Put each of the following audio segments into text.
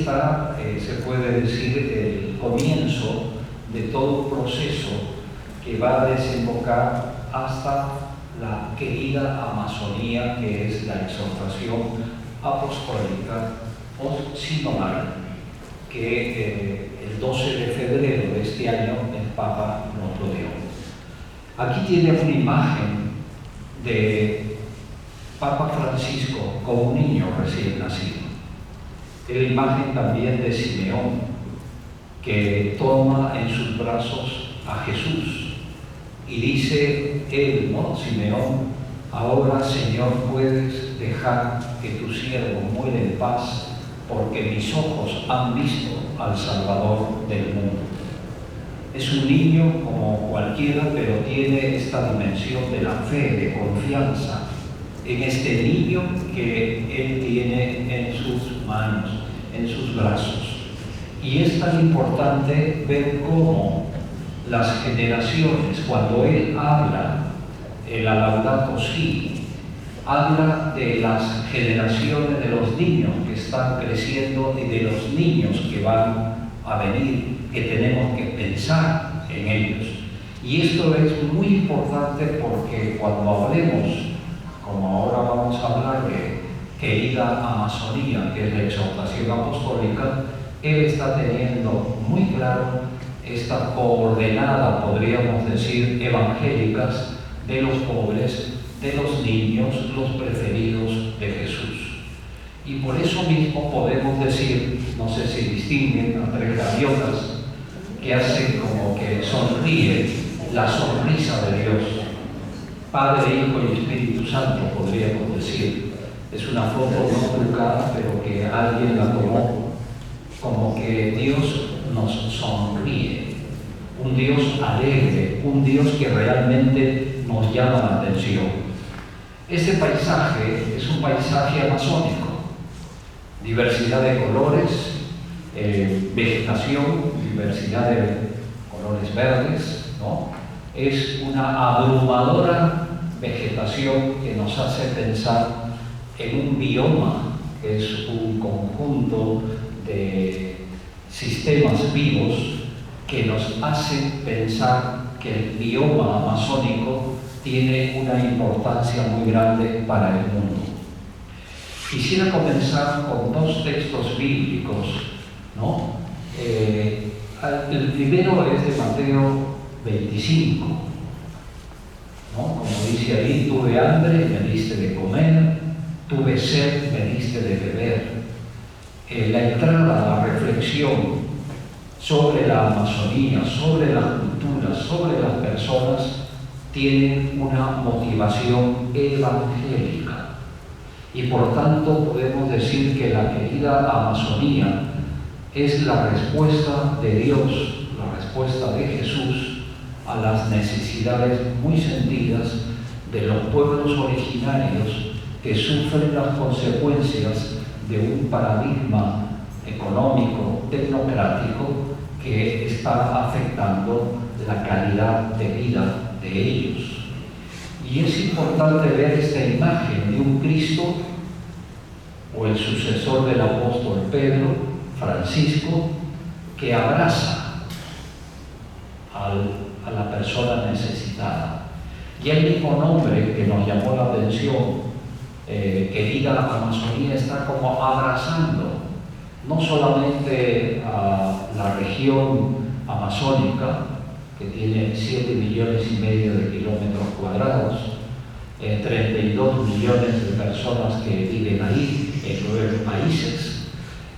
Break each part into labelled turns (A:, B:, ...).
A: está, se puede decir, el comienzo de todo un proceso que va a desembocar hasta la querida Amazonía, que es la exhortación apostólica o sinodal, que el 12 de febrero de este año el Papa nos lo dio. Aquí tiene una imagen de Papa Francisco como un niño recién nacido. Es la imagen también de Simeón, que toma en sus brazos a Jesús y dice él, ¿no? Simeón: ahora, Señor, puedes dejar que tu siervo muera en paz, porque mis ojos han visto al Salvador del mundo. Es un niño como cualquiera, pero tiene esta dimensión de la fe, de confianza en este niño que él tiene en sus manos, en sus brazos. Y es tan importante ver cómo las generaciones, cuando él habla, el Laudato Si, habla de las generaciones de los niños que están creciendo y de los niños que van a venir, que tenemos que pensar en ellos. Y esto es muy importante porque cuando hablemos, como ahora vamos a hablar de querida Amazonía, que es la exhortación apostólica, él está teniendo muy claro esta coordenada, podríamos decir, evangélicas de los pobres, de los niños, los preferidos de Jesús. Y por eso mismo podemos decir, no sé si distinguen a tres gaviotas que hacen como que sonríe, la sonrisa de Dios. Padre, Hijo y Espíritu Santo, podríamos decir. Es una foto no trucada, pero que alguien la tomó, como que Dios nos sonríe. Un Dios alegre, un Dios que realmente nos llama la atención. Este paisaje es un paisaje amazónico. Diversidad de colores, vegetación, diversidad de colores verdes, ¿no? Es una abrumadora vegetación que nos hace pensar en un bioma, que es un conjunto de sistemas vivos que nos hacen pensar que el bioma amazónico tiene una importancia muy grande para el mundo. Quisiera comenzar con dos textos bíblicos, ¿no? El primero es de Mateo 25, ¿no? Como dice ahí: tuve hambre, me diste de comer, tuve sed, me diste de beber. La entrada, la reflexión sobre la Amazonía, sobre las culturas, sobre las personas, tienen una motivación evangélica. Y por tanto podemos decir que la querida Amazonía es la respuesta de Dios, la respuesta de Jesús a las necesidades muy sentidas de los pueblos originarios que sufren las consecuencias de un paradigma económico, tecnocrático, que está afectando la calidad de vida de ellos. Y es importante ver esta imagen de un Cristo, o el sucesor del apóstol Pedro, Francisco, que abraza a la persona necesitada. Y el mismo nombre que nos llamó la atención, querida Amazonía, está como abrazando no solamente a la región amazónica, que tiene 7,5 millones de kilómetros cuadrados, 32 millones de personas que viven ahí, en 9 países,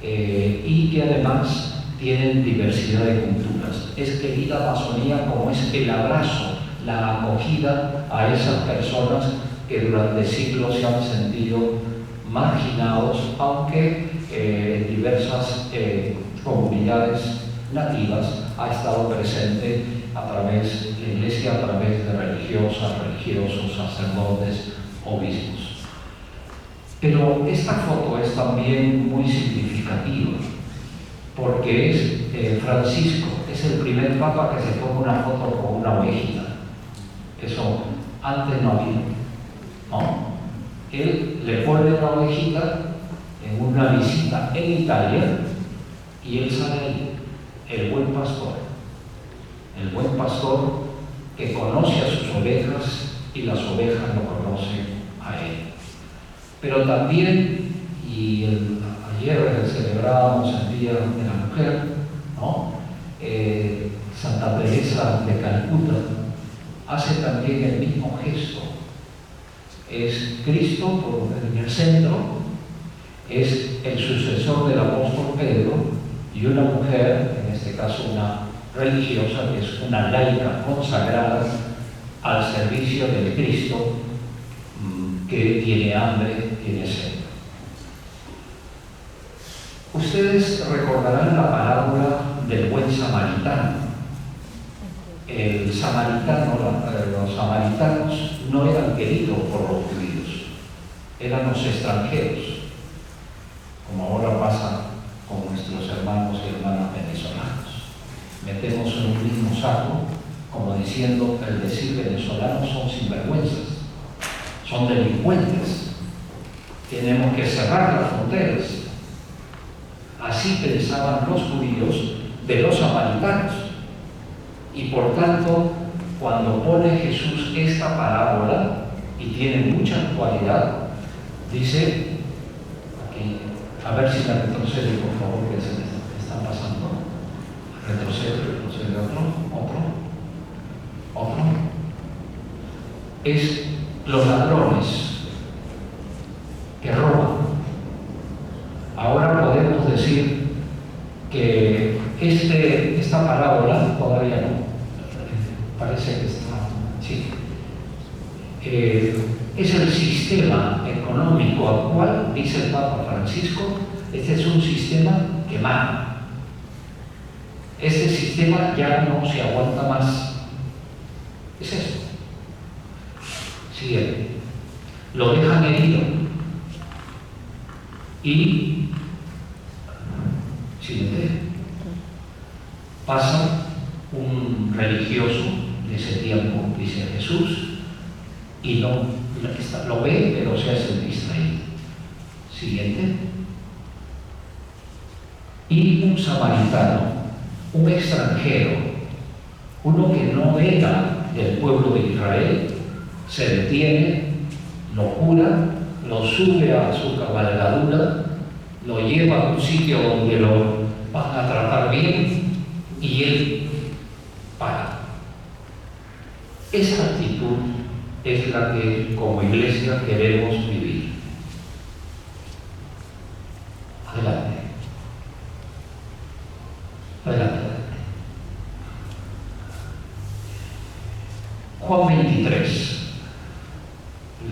A: y que además tienen diversidad de culturas. Es querida Amazonía como es el abrazo, la acogida a esas personas que durante siglos se han sentido marginados, aunque en diversas comunidades nativas ha estado presente a través de la Iglesia, a través de religiosas, religiosos, sacerdotes, obispos. Pero esta foto es también muy significativa, porque es Francisco, es el primer papa que se toma una foto con una ovejita. Eso antes no había, ¿no? Él le pone una ovejita en una visita en Italia, Y él sale ahí, el buen pastor. El buen pastor que conoce a sus ovejas y las ovejas lo conocen a él. Pero también, ayer celebrábamos el Día de la Mujer, ¿no? Santa Teresa de Calcuta hace también el mismo gesto. Es Cristo en el centro, es el sucesor del apóstol Pedro y una mujer, en este caso una religiosa, que es una laica consagrada al servicio del Cristo, que tiene hambre, tiene sed. Ustedes recordarán la parábola del buen samaritano. El samaritano, los samaritanos no eran queridos por los judíos, eran los extranjeros, como ahora pasa con nuestros hermanos y hermanas venezolanos. Metemos en un mismo saco, como diciendo, el decir venezolanos son sinvergüenzas, son delincuentes, tenemos que cerrar las fronteras. Así pensaban los judíos de los samaritanos. Y por tanto, cuando pone Jesús esta parábola, y tiene mucha actualidad, dice, aquí, a ver si me retrocede, por favor, que se me está pasando. Retrocede, otro. Es los ladrones que roban. Ahora podemos decir que esta parábola, todavía no, parece que está, sí, es el sistema económico actual, dice el Papa Francisco. Este es un sistema que mata. Este sistema ya no se aguanta más. Es esto. Siguiente. Lo dejan herido. Y siguiente. Pasa un religioso de ese tiempo, dice Jesús, y lo ve, pero se hace el distraído. Siguiente. Y un samaritano, un extranjero, uno que no era del pueblo de Israel, se detiene, lo cura, lo sube a su cabalgadura, lo lleva a un sitio donde lo van a tratar bien y él para. Esa actitud es la que como iglesia queremos vivir. Adelante. Juan 23.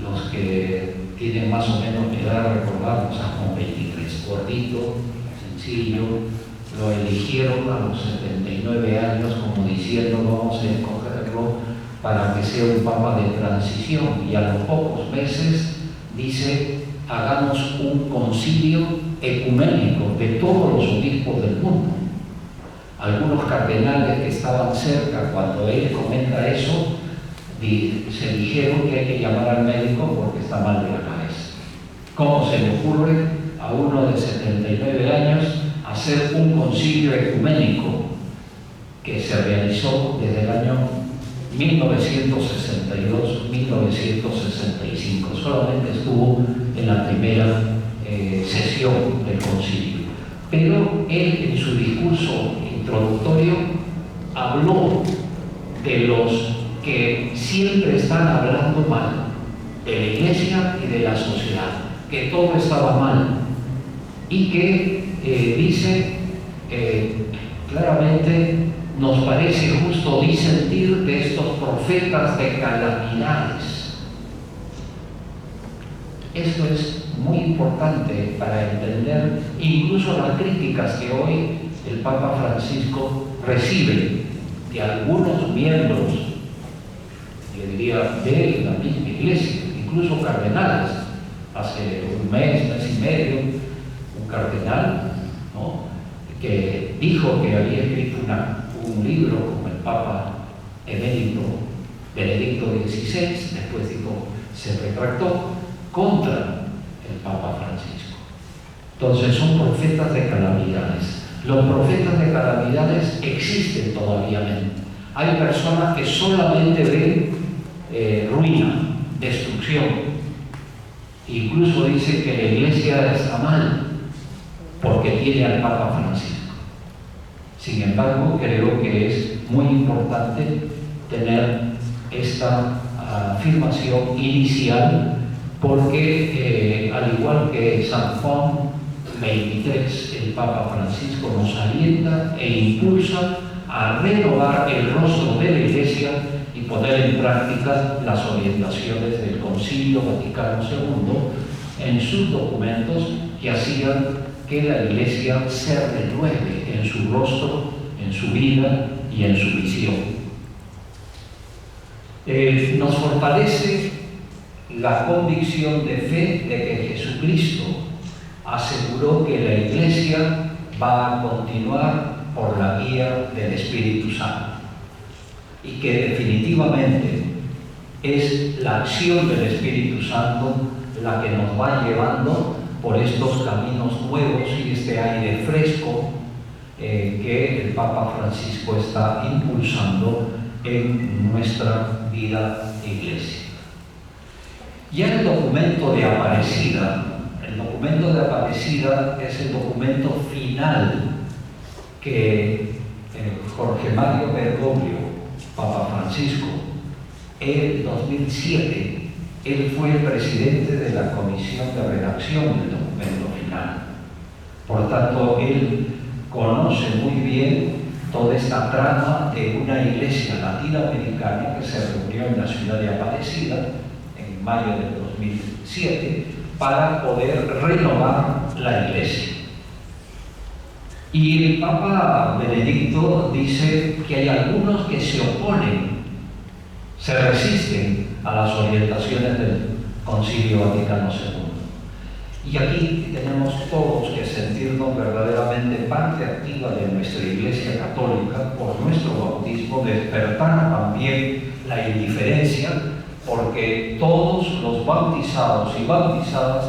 A: Los que tienen más o menos mi edad recordamos a Juan 23. Gordito, sencillo, lo eligieron a los 79 años como diciendo vamos a escogerlo para que sea un papa de transición, y a los pocos meses dice hagamos un concilio ecuménico de todos los obispos del mundo. Algunos cardenales que estaban cerca cuando él comenta eso se dijeron que hay que llamar al médico porque está mal de la cabeza. ¿Cómo se le ocurre a uno de 79 años hacer un concilio ecuménico que se realizó desde el año 1962-1965? Solamente estuvo en la primera sesión del concilio. Pero él en su discurso introductorio habló de los que siempre están hablando mal de la Iglesia y de la sociedad, que todo estaba mal, y que dice claramente nos parece justo disentir de estos profetas de calamidades. Esto es muy importante para entender incluso las críticas que hoy el Papa Francisco recibe de algunos miembros, yo diría, de la misma Iglesia, incluso cardenales. Hace un mes y medio, un cardenal, ¿no?, que dijo que había escrito un libro como el Papa emérito Benedicto XVI, después dijo, se retractó contra el Papa Francisco. Entonces son profetas de calamidades. Los profetas de calamidades existen todavía. Hay personas que solamente ven ruina, destrucción. Incluso dicen que la Iglesia está mal porque tiene al Papa Francisco. Sin embargo, creo que es muy importante tener esta afirmación inicial porque, al igual que San Juan 23, el Papa Francisco nos alienta e impulsa a renovar el rostro de la Iglesia y poner en práctica las orientaciones del Concilio Vaticano II en sus documentos que hacían que la Iglesia se renueve en su rostro, en su vida y en su visión. Nos fortalece la convicción de fe de que Jesucristo aseguró que la Iglesia va a continuar por la guía del Espíritu Santo y que definitivamente es la acción del Espíritu Santo la que nos va llevando por estos caminos nuevos y este aire fresco que el Papa Francisco está impulsando en nuestra vida iglesia. Ya el documento de Aparecida es el documento final que Jorge Mario Bergoglio, Papa Francisco, en 2007, él fue el presidente de la comisión de redacción del documento final. Por tanto, él conoce muy bien toda esta trama de una iglesia latinoamericana que se reunió en la ciudad de Aparecida en mayo del 2007 para poder renovar la iglesia. Y el Papa Benedicto dice que hay algunos que se oponen, se resisten a las orientaciones del Concilio Vaticano II. Y aquí tenemos todos que sentirnos verdaderamente parte activa de nuestra Iglesia Católica por nuestro bautismo, despertar también la indiferencia, porque todos los bautizados y bautizadas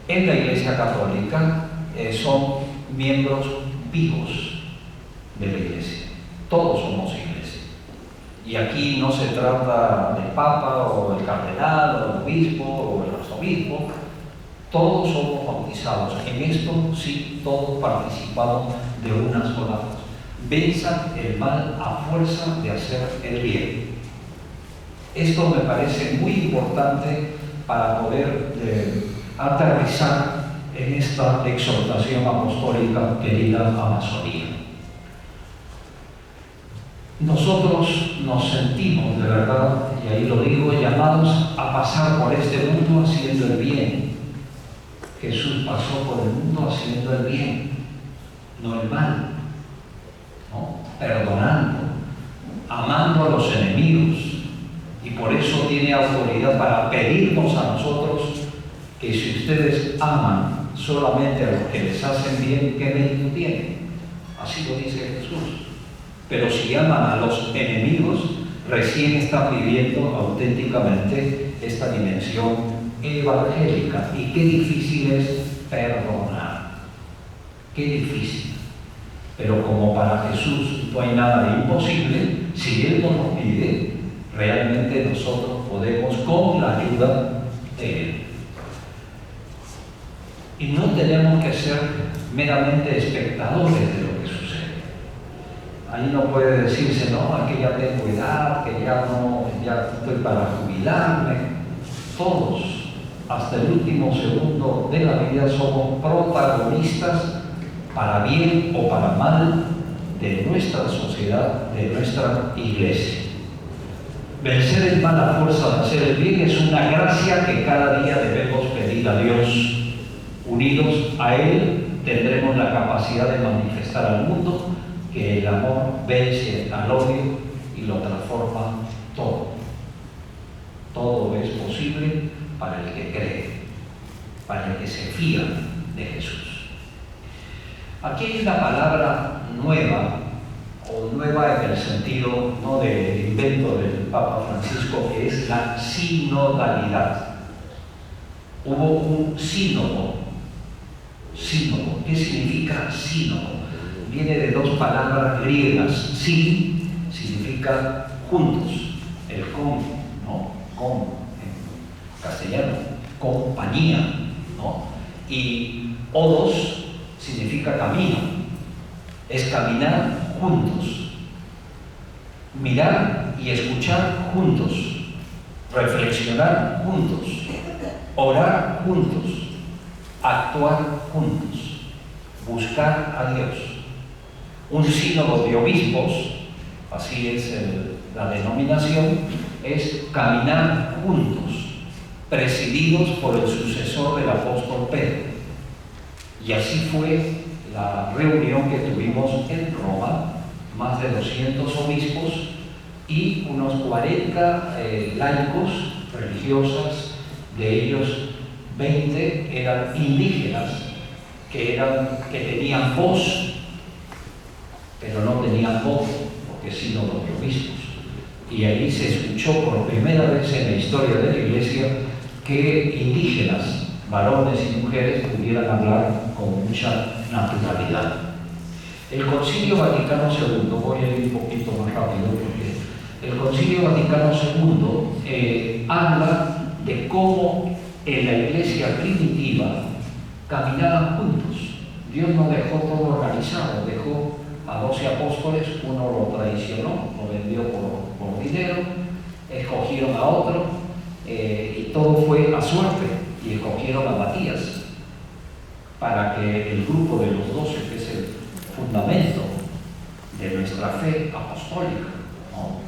A: en la Iglesia Católica son miembros vivos de la Iglesia. Todos somos Iglesia. Y aquí no se trata del Papa o del Cardenal o del Obispo o del Arzobispo. Todos somos bautizados. En esto sí, todos participamos de una sola cosa. Venzan el mal a fuerza de hacer el bien. Esto me parece muy importante para poder aterrizar en esta exhortación apostólica querida Amazonía. Nosotros nos sentimos de verdad, y ahí lo digo, llamados a pasar por este mundo haciendo el bien. Jesús pasó por el mundo haciendo el bien, no el mal, ¿no? Perdonando, amando a los enemigos, y por eso tiene autoridad para pedirnos a nosotros que si ustedes aman solamente a los que les hacen bien, ¿qué mérito tienen? Así lo dice Jesús. Pero si aman a los enemigos, recién están viviendo auténticamente esta dimensión evangélica. Y qué difícil es perdonar. Qué difícil. Pero como para Jesús no hay nada de imposible, si Él nos lo pide, realmente nosotros podemos con la ayuda de Él. Y no tenemos que ser meramente espectadores de lo que sucede. Ahí no puede decirse, no, es que ya tengo edad, que ya estoy para jubilarme. Todos, hasta el último segundo de la vida, somos protagonistas, para bien o para mal, de nuestra sociedad, de nuestra iglesia. Vencer el mal a fuerza de hacer el bien es una gracia que cada día debemos pedir a Dios. Unidos a Él tendremos la capacidad de manifestar al mundo que el amor vence al odio y lo transforma todo. Todo es posible para el que cree, para el que se fía de Jesús. Aquí hay una palabra nueva, o nueva en el sentido no del invento del Papa Francisco, que es la sinodalidad. Hubo un sínodo. ¿Qué significa sínodo? viene de dos palabras griegas. Sí significa juntos, el con, ¿no? Con, en castellano, compañía, ¿no? Y odos significa camino, es caminar juntos, mirar y escuchar juntos, reflexionar juntos, orar juntos, actuar juntos, buscar a Dios. Un sínodo de obispos, así es la denominación, es caminar juntos, presididos por el sucesor del apóstol Pedro. Y así fue la reunión que tuvimos en Roma, más de 200 obispos y unos 40 laicos, religiosas, de ellos 20 eran indígenas, que tenían voz, pero no tenían voz, porque sínodo de obispos. Y ahí se escuchó por primera vez en la historia de la Iglesia que indígenas, varones y mujeres, pudieran hablar con mucha naturalidad. El Concilio Vaticano II, voy a ir un poquito más rápido porque el Concilio Vaticano II habla de cómo en la Iglesia primitiva caminaban juntos. Dios no dejó todo organizado, dejó a 12 apóstoles, uno lo traicionó, lo vendió por dinero, escogieron a otro, y todo fue a suerte, y escogieron a Matías para que el grupo de los 12, que es el fundamento de nuestra fe apostólica, ¿no?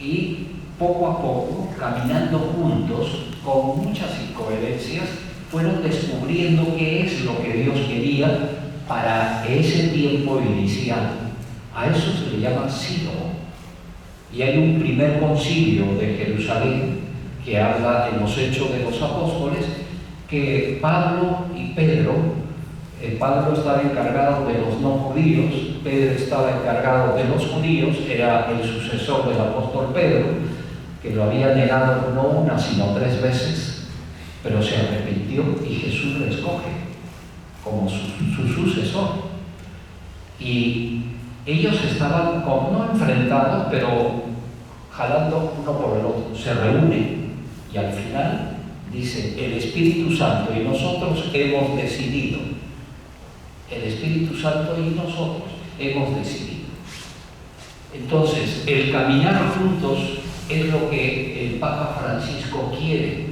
A: Y poco a poco, caminando juntos, con muchas incoherencias, fueron descubriendo qué es lo que Dios quería para ese tiempo inicial. A eso se le llama sínodo. Y hay un primer concilio de Jerusalén que habla en los Hechos de los Apóstoles, que Pablo y Pedro, Pablo estaba encargado de los no judíos, Pedro estaba encargado de los judíos, era el sucesor del apóstol Pedro, que lo había negado no una sino 3 veces, pero se arrepintió y Jesús lo escoge como su sucesor. Y ellos estaban no enfrentados, pero jalando uno por el otro, se reúnen y al final dice: el Espíritu Santo y nosotros hemos decidido. El Espíritu Santo y nosotros hemos decidido. Entonces, el caminar juntos es lo que el Papa Francisco quiere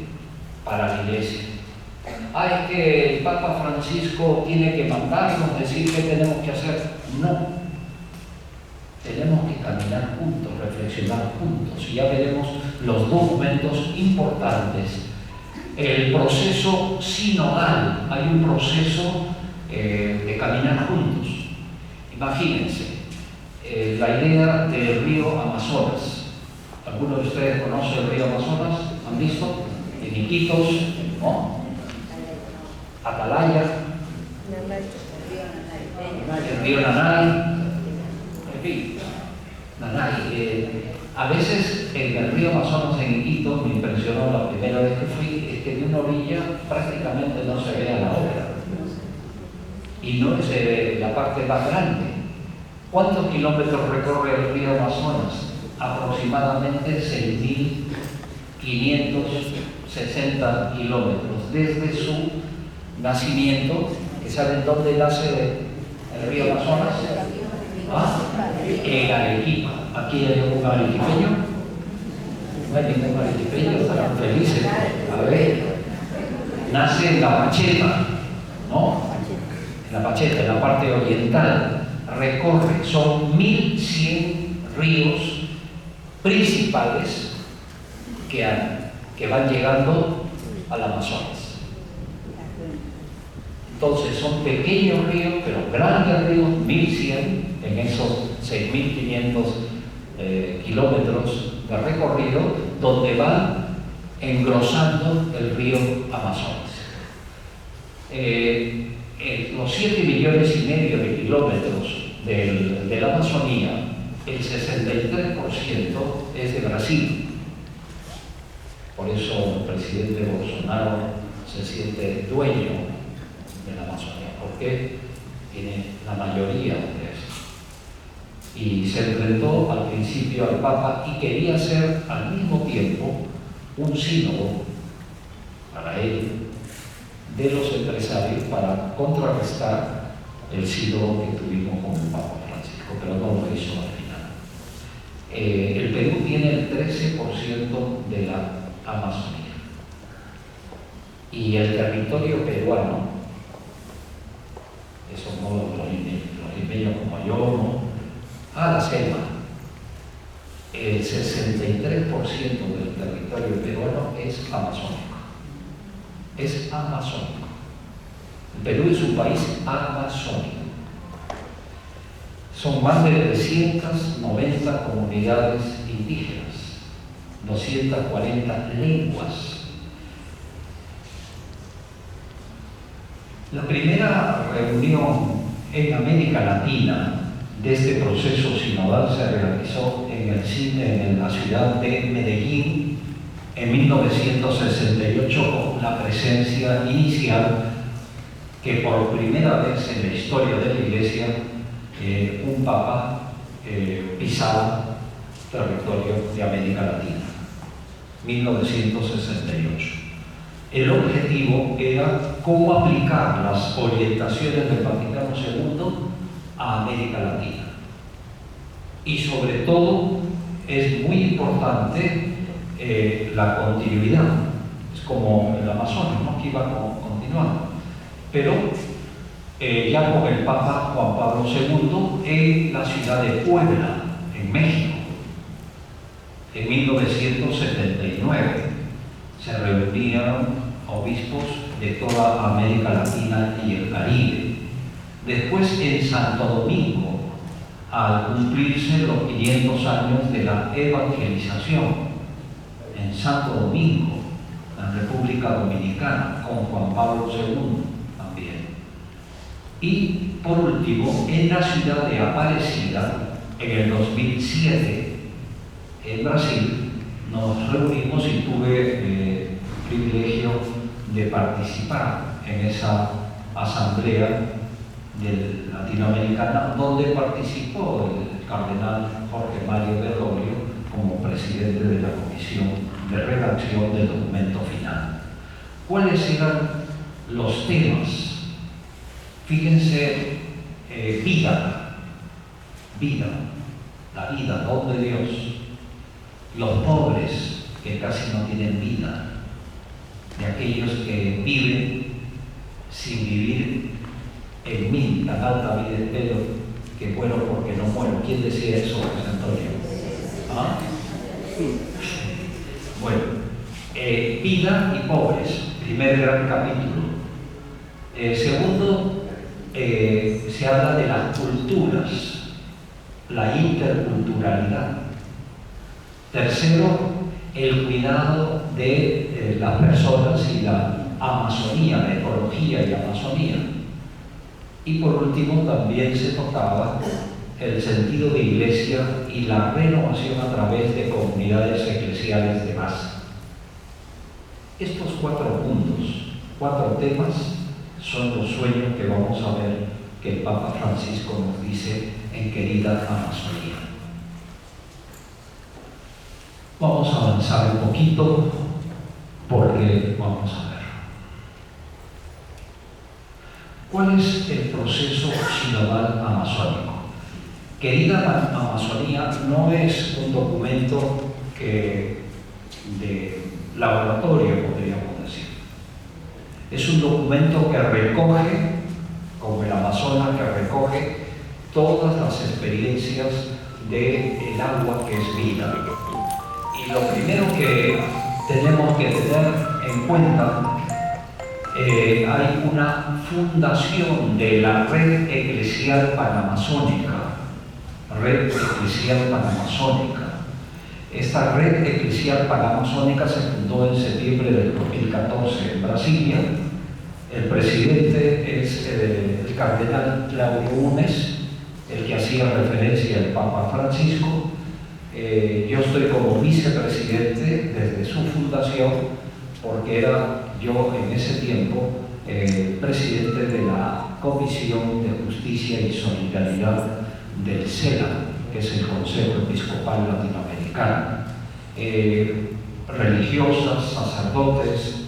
A: para la Iglesia. Es que el Papa Francisco tiene que mandarnos, decir qué tenemos que hacer. No. Tenemos que caminar juntos, reflexionar juntos. Y ya veremos los documentos importantes. El proceso sinodal, hay un proceso de caminar juntos. Imagínense, la idea del río Amazonas. ¿Algunos de ustedes conocen el río Amazonas? ¿Han visto? En Iquitos, ¿no? Atalaya, el río Nanay, en fin, Nanay. A veces en el río Amazonas en Iquitos me impresionó la primera vez que fui, es que de una orilla prácticamente no se ve a la otra. Y no es la parte más grande. ¿Cuántos kilómetros recorre el río Amazonas? Aproximadamente 6.560 kilómetros desde su nacimiento. ¿Que saben dónde nace el río Amazonas? En Arequipa. ¿Aquí hay algún arequipeño? No hay ningún arequipeño, estarán felices. A ver, nace en la Pacheta, ¿no? En la Pacheta, en la parte oriental. Recorre, son 1.100 ríos principales que van llegando al Amazonas. Entonces son pequeños ríos, pero grandes ríos, 1.100 en esos 6.500 kilómetros de recorrido, donde van engrosando el río Amazonas. Los 7,5 millones de kilómetros de la Amazonía, el 63% es de Brasil. Por eso el presidente Bolsonaro se siente dueño de la Amazonía, porque tiene la mayoría de eso. se enfrentó al principio al Papa y quería ser al mismo tiempo un sínodo para él de los empresarios para contrarrestar el sínodo que tuvimos con el Papa Francisco, pero no lo hizo al final. El Perú tiene el 13% de la Amazonía y el territorio peruano, esos no los limeños como yo, ¿no? La selva. El 63% del territorio peruano es amazónico. Es amazónico. El Perú es un país amazónico. Son más de 390 comunidades indígenas, 240 lenguas. La primera reunión en América Latina de este proceso sinodal se realizó en la ciudad de Medellín en 1968 con la presencia inicial que por primera vez en la historia de la Iglesia un Papa pisaba territorio de América Latina, 1968. El objetivo era cómo aplicar las orientaciones del Vaticano II a América Latina. Y sobre todo es muy importante la continuidad. Es como el Amazonas, ¿no? Que iba continuando. Pero ya con el Papa Juan Pablo II en la ciudad de Puebla, en México, en 1979, se reunían obispos de toda América Latina y el Caribe. Después en Santo Domingo, al cumplirse los 500 años de la evangelización, en Santo Domingo, en República Dominicana, con Juan Pablo II también. Y por último, en la ciudad de Aparecida, en el 2007, en Brasil, nos reunimos y tuve el privilegio de participar en esa asamblea latinoamericana, donde participó el cardenal Jorge Mario Bergoglio como presidente de la comisión de redacción del documento final. ¿Cuáles eran los temas? Fíjense, vida, la vida, don de Dios, los pobres que casi no tienen vida, de aquellos que viven sin vivir en mí, tan alta vida espero, que muero porque no muero. ¿Quién decía eso, José Antonio? ¿Ah? Bueno, vida y pobres, primer gran capítulo. Segundo, se habla de las culturas, la interculturalidad. Tercero, el cuidado de las personas y la Amazonía, la ecología y la Amazonía. Y por último, también se tocaba el sentido de iglesia y la renovación a través de comunidades eclesiales de masa. Estos 4 puntos, 4 temas, son los sueños que vamos a ver que el Papa Francisco nos dice en Querida Amazonía. Vamos a avanzar un poquito porque vamos a ver. ¿Cuál es el proceso sinodal amazónico? Querida Amazonía no es un documento de laboratorio, podríamos decir. Es un documento que recoge, como el Amazonas, que recoge todas las experiencias del agua que es vida. Y lo primero que tenemos que tener en cuenta, hay una fundación de la Red Eclesial Panamazónica. Red Eclesial Panamazónica. Esta Red Eclesial Panamazónica se fundó en septiembre del 2014 en Brasilia. El presidente es el cardenal Claudio Unes, el que hacía referencia al Papa Francisco. Yo estoy como vicepresidente desde su fundación, porque era yo en ese tiempo presidente de la Comisión de Justicia y Solidaridad del SENA, que es el Consejo Episcopal Latinoamericano, religiosas, sacerdotes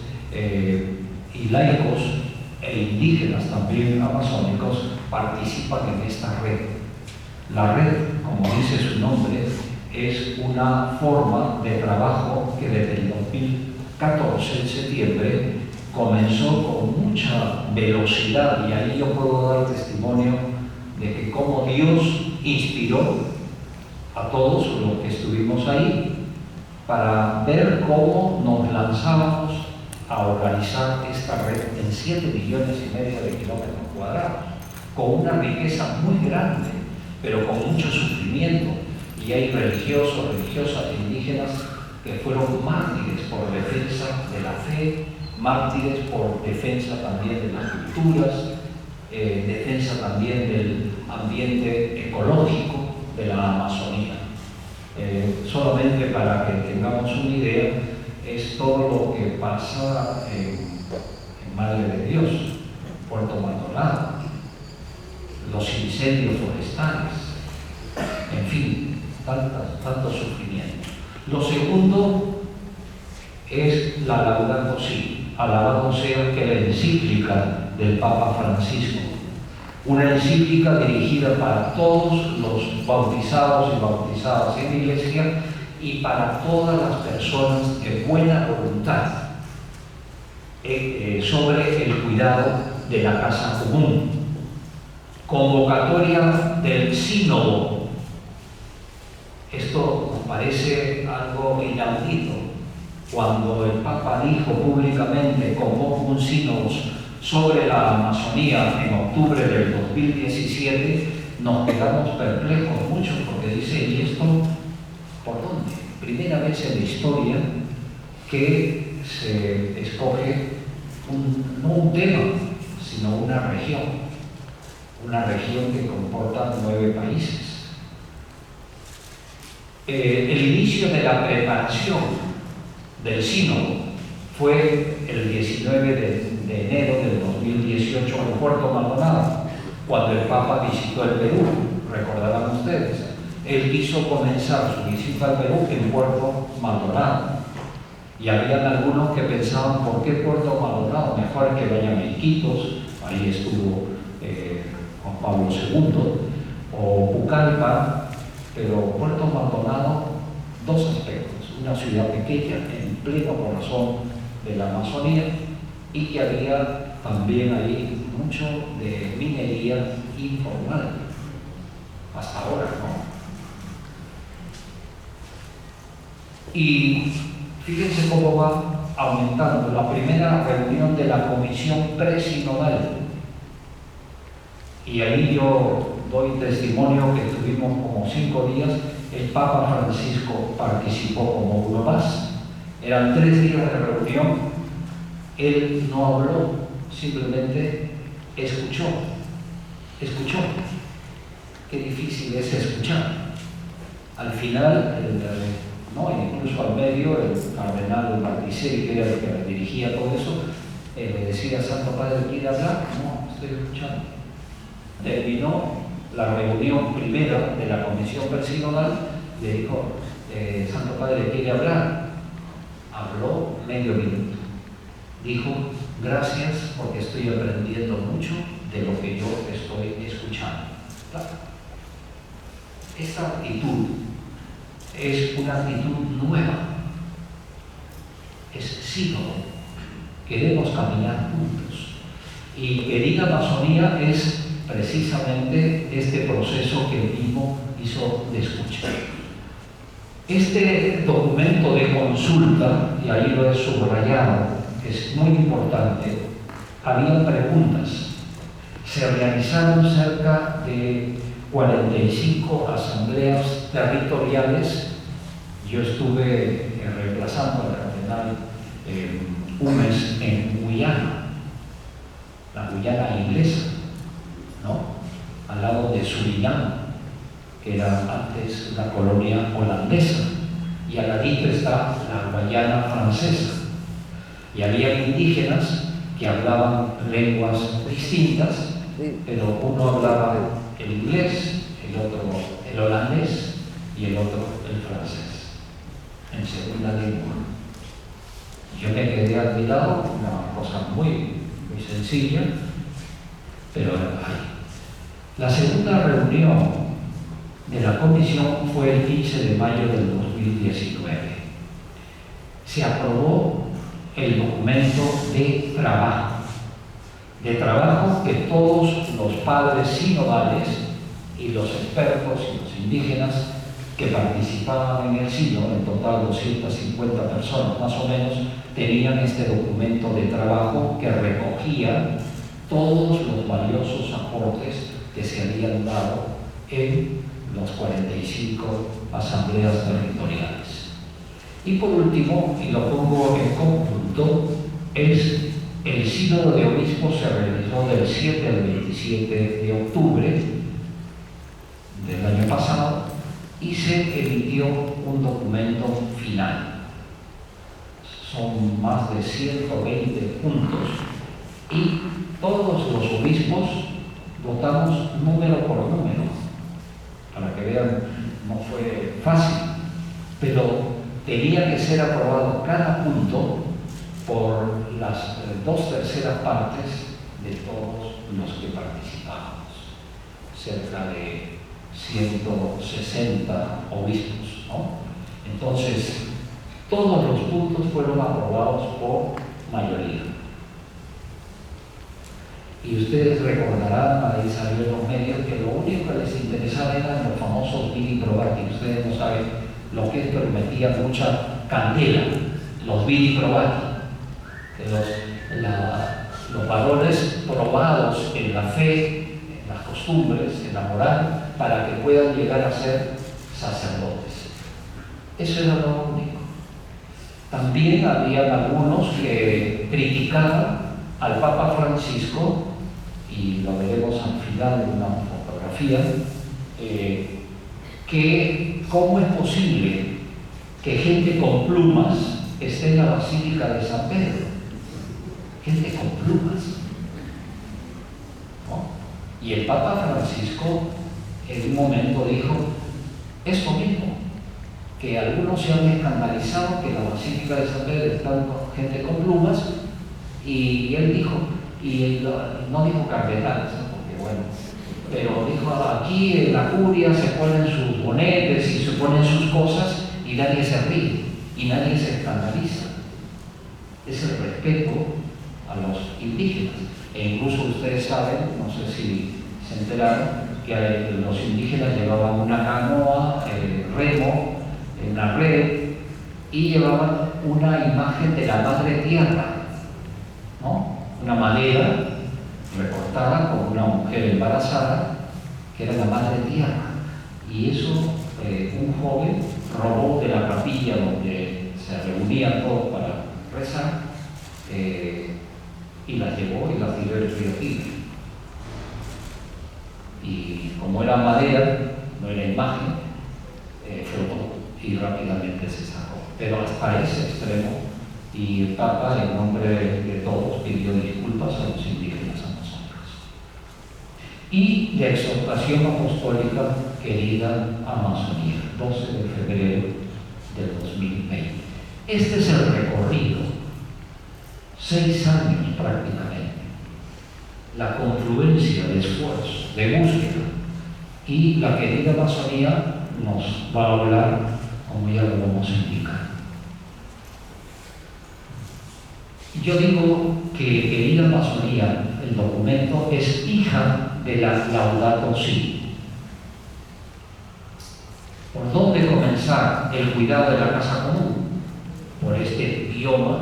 A: y laicos e indígenas también amazónicos participan en esta red. La red, como dice su nombre, es una forma de trabajo que desde el 2014, en septiembre, comenzó con mucha velocidad, y ahí yo puedo dar testimonio de que como Dios inspiró a todos los que estuvimos ahí para ver cómo nos lanzábamos a organizar esta red en 7,5 millones de kilómetros cuadrados, con una riqueza muy grande, pero con mucho sufrimiento. Y hay religiosos, religiosas e indígenas que fueron mártires por defensa de la fe, mártires por defensa también de las culturas, defensa también del ambiente ecológico de la Amazonía. Solamente para que tengamos una idea, es todo lo que pasa en Madre de Dios, Puerto Maldonado, los incendios forestales, en fin, tanto sufrimiento. Lo segundo es la Laudato Si, alabado sea que la encíclica del Papa Francisco, una encíclica dirigida para todos los bautizados y bautizadas en la Iglesia y para todas las personas de buena voluntad sobre el cuidado de la casa común. Convocatoria del sínodo. Esto nos parece algo inaudito. Cuando el Papa dijo públicamente, convocó un sínodo sobre la Amazonía en octubre del 2017, nos quedamos perplejos mucho porque dice, ¿y esto por dónde? Primera vez en la historia que se escoge no un tema, sino una región que comporta 9 países. El inicio de la preparación del sínodo fue el 19 de enero del 2018 en Puerto Maldonado, cuando el Papa visitó el Perú, recordarán ustedes. Él quiso comenzar su visita al Perú en Puerto Maldonado. Y habían algunos que pensaban, ¿por qué Puerto Maldonado? Mejor que vayan a Iquitos, ahí estuvo Juan Pablo II, o Pucallpa, pero Puerto Maldonado, dos aspectos: una ciudad pequeña en pleno corazón de la Amazonía, y que había también ahí mucho de minería informal, hasta ahora, ¿no? Y fíjense cómo va aumentando. La primera reunión de la comisión presinodal, y ahí yo doy testimonio que estuvimos como 5 días, el Papa Francisco participó como uno más. Eran 3 días de reunión, él no habló, simplemente escuchó. Qué difícil es escuchar. Al final, incluso al medio, el cardenal Marticeli, que era el que dirigía todo eso, le decía: Santo Padre, ¿quiere hablar? No, estoy escuchando. Terminó la reunión primera de la comisión presinodal, le dijo: Santo Padre, ¿quiere hablar? Habló medio minuto. Dijo: gracias, porque estoy aprendiendo mucho de lo que yo estoy escuchando. Claro. Esta actitud es una actitud nueva, es sínodo. Queremos caminar juntos. Y querida Amazonía es precisamente este proceso que el mismo hizo de escuchar. Este documento de consulta, y ahí lo he subrayado, es muy importante, había preguntas. Se realizaron cerca de 45 asambleas territoriales. Yo estuve reemplazando al cardenal Humes en Guyana, la Guyana inglesa, ¿no? Al lado de Surinam, que era antes la colonia holandesa, y al ladito está la Guayana francesa. Y había indígenas que hablaban lenguas distintas, pero uno hablaba el inglés, el otro el holandés y el otro el francés, en segunda lengua. Yo me quedé admirado, una cosa muy sencilla, pero ahí. La segunda reunión de la comisión fue el 15 de mayo del 2019. Se aprobó el documento de trabajo que todos los padres sinodales y los expertos y los indígenas que participaban en el sínodo, en total 250 personas más o menos, tenían este documento de trabajo que recogía todos los valiosos aportes que se habían dado en las 45 asambleas territoriales. Y por último, y lo pongo en conjunto, es el sínodo de obispos se realizó del 7 al 27 de octubre del año pasado y se emitió un documento final. Son más de 120 puntos y todos los obispos votamos número por número. Para que vean, no fue fácil, pero tenía que ser aprobado cada punto por las 2/3 partes de todos los que participamos, cerca de 160 obispos, ¿no? Entonces, todos los puntos fueron aprobados por mayoría. Y ustedes recordarán, ahí salió en los medios, que lo único que les interesaba eran los famosos Vidi Probati. Ustedes no saben lo que es, pero metían mucha candela, los Vidi Probati, que los valores probados en la fe, en las costumbres, en la moral, para que puedan llegar a ser sacerdotes. Eso era lo único. También había algunos que criticaban al Papa Francisco, y lo veremos al final de una fotografía, que cómo es posible que gente con plumas esté en la Basílica de San Pedro. Gente con plumas, ¿no? Y el Papa Francisco en un momento dijo esto mismo, que algunos se han escandalizado que en la Basílica de San Pedro están gente con plumas, y él dijo, y él no dijo cardenales, porque bueno, pero dijo, aquí en la curia se ponen sus bonetes y se ponen sus cosas y nadie se ríe y nadie se escandaliza. Es el respeto a los indígenas. E incluso ustedes saben, no sé si se enteraron, que los indígenas llevaban una canoa, remo, una red, y llevaban una imagen de la madre tierra, ¿no? Una madera recortada con una mujer embarazada, que era la madre tierra. Y eso un joven robó de la capilla donde se reunían todos para rezar, y las llevó y las tiró el río Tigre. Y como era madera, no era imagen, flotó y rápidamente se sacó. Pero hasta ese extremo, y el Papa, en nombre de todos, pidió disculpas a los indígenas amazónicos. Y la exhortación apostólica Querida Amazonía, 12 de febrero del 2020. Este es el recorrido, 6 años prácticamente, la confluencia de esfuerzo, de búsqueda, y la Querida Amazonía nos va a hablar, como ya lo vamos a indicar. Yo digo que Querida Amazonía, el documento, es hija de la Laudato Si. ¿Por dónde comenzar el cuidado de la casa común? Por este bioma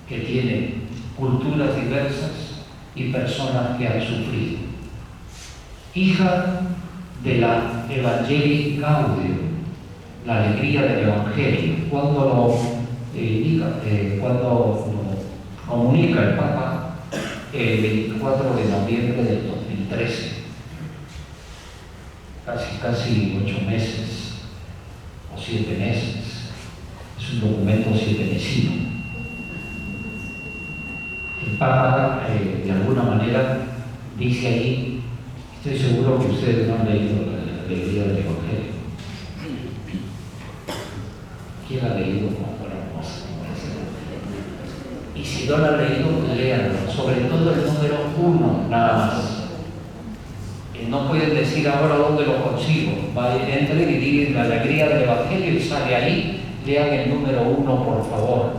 A: que tiene culturas diversas y personas que han sufrido. Hija de la Evangelii Gaudium, la alegría del Evangelio. Cuando lo comunica el Papa el 24 de noviembre del 2013, casi 8 meses o 7 meses. Es un documento 7 mesino. El Papa, de alguna manera, dice ahí, estoy seguro que ustedes no han leído ¿Quién ha leído Cuánto era hermosa? Y si no lo ha leído, léanlo, sobre todo el número 1, nada más. No pueden decir ahora dónde lo consigo. Entren y digan la alegría del Evangelio y sale ahí. Lean el número 1, por favor.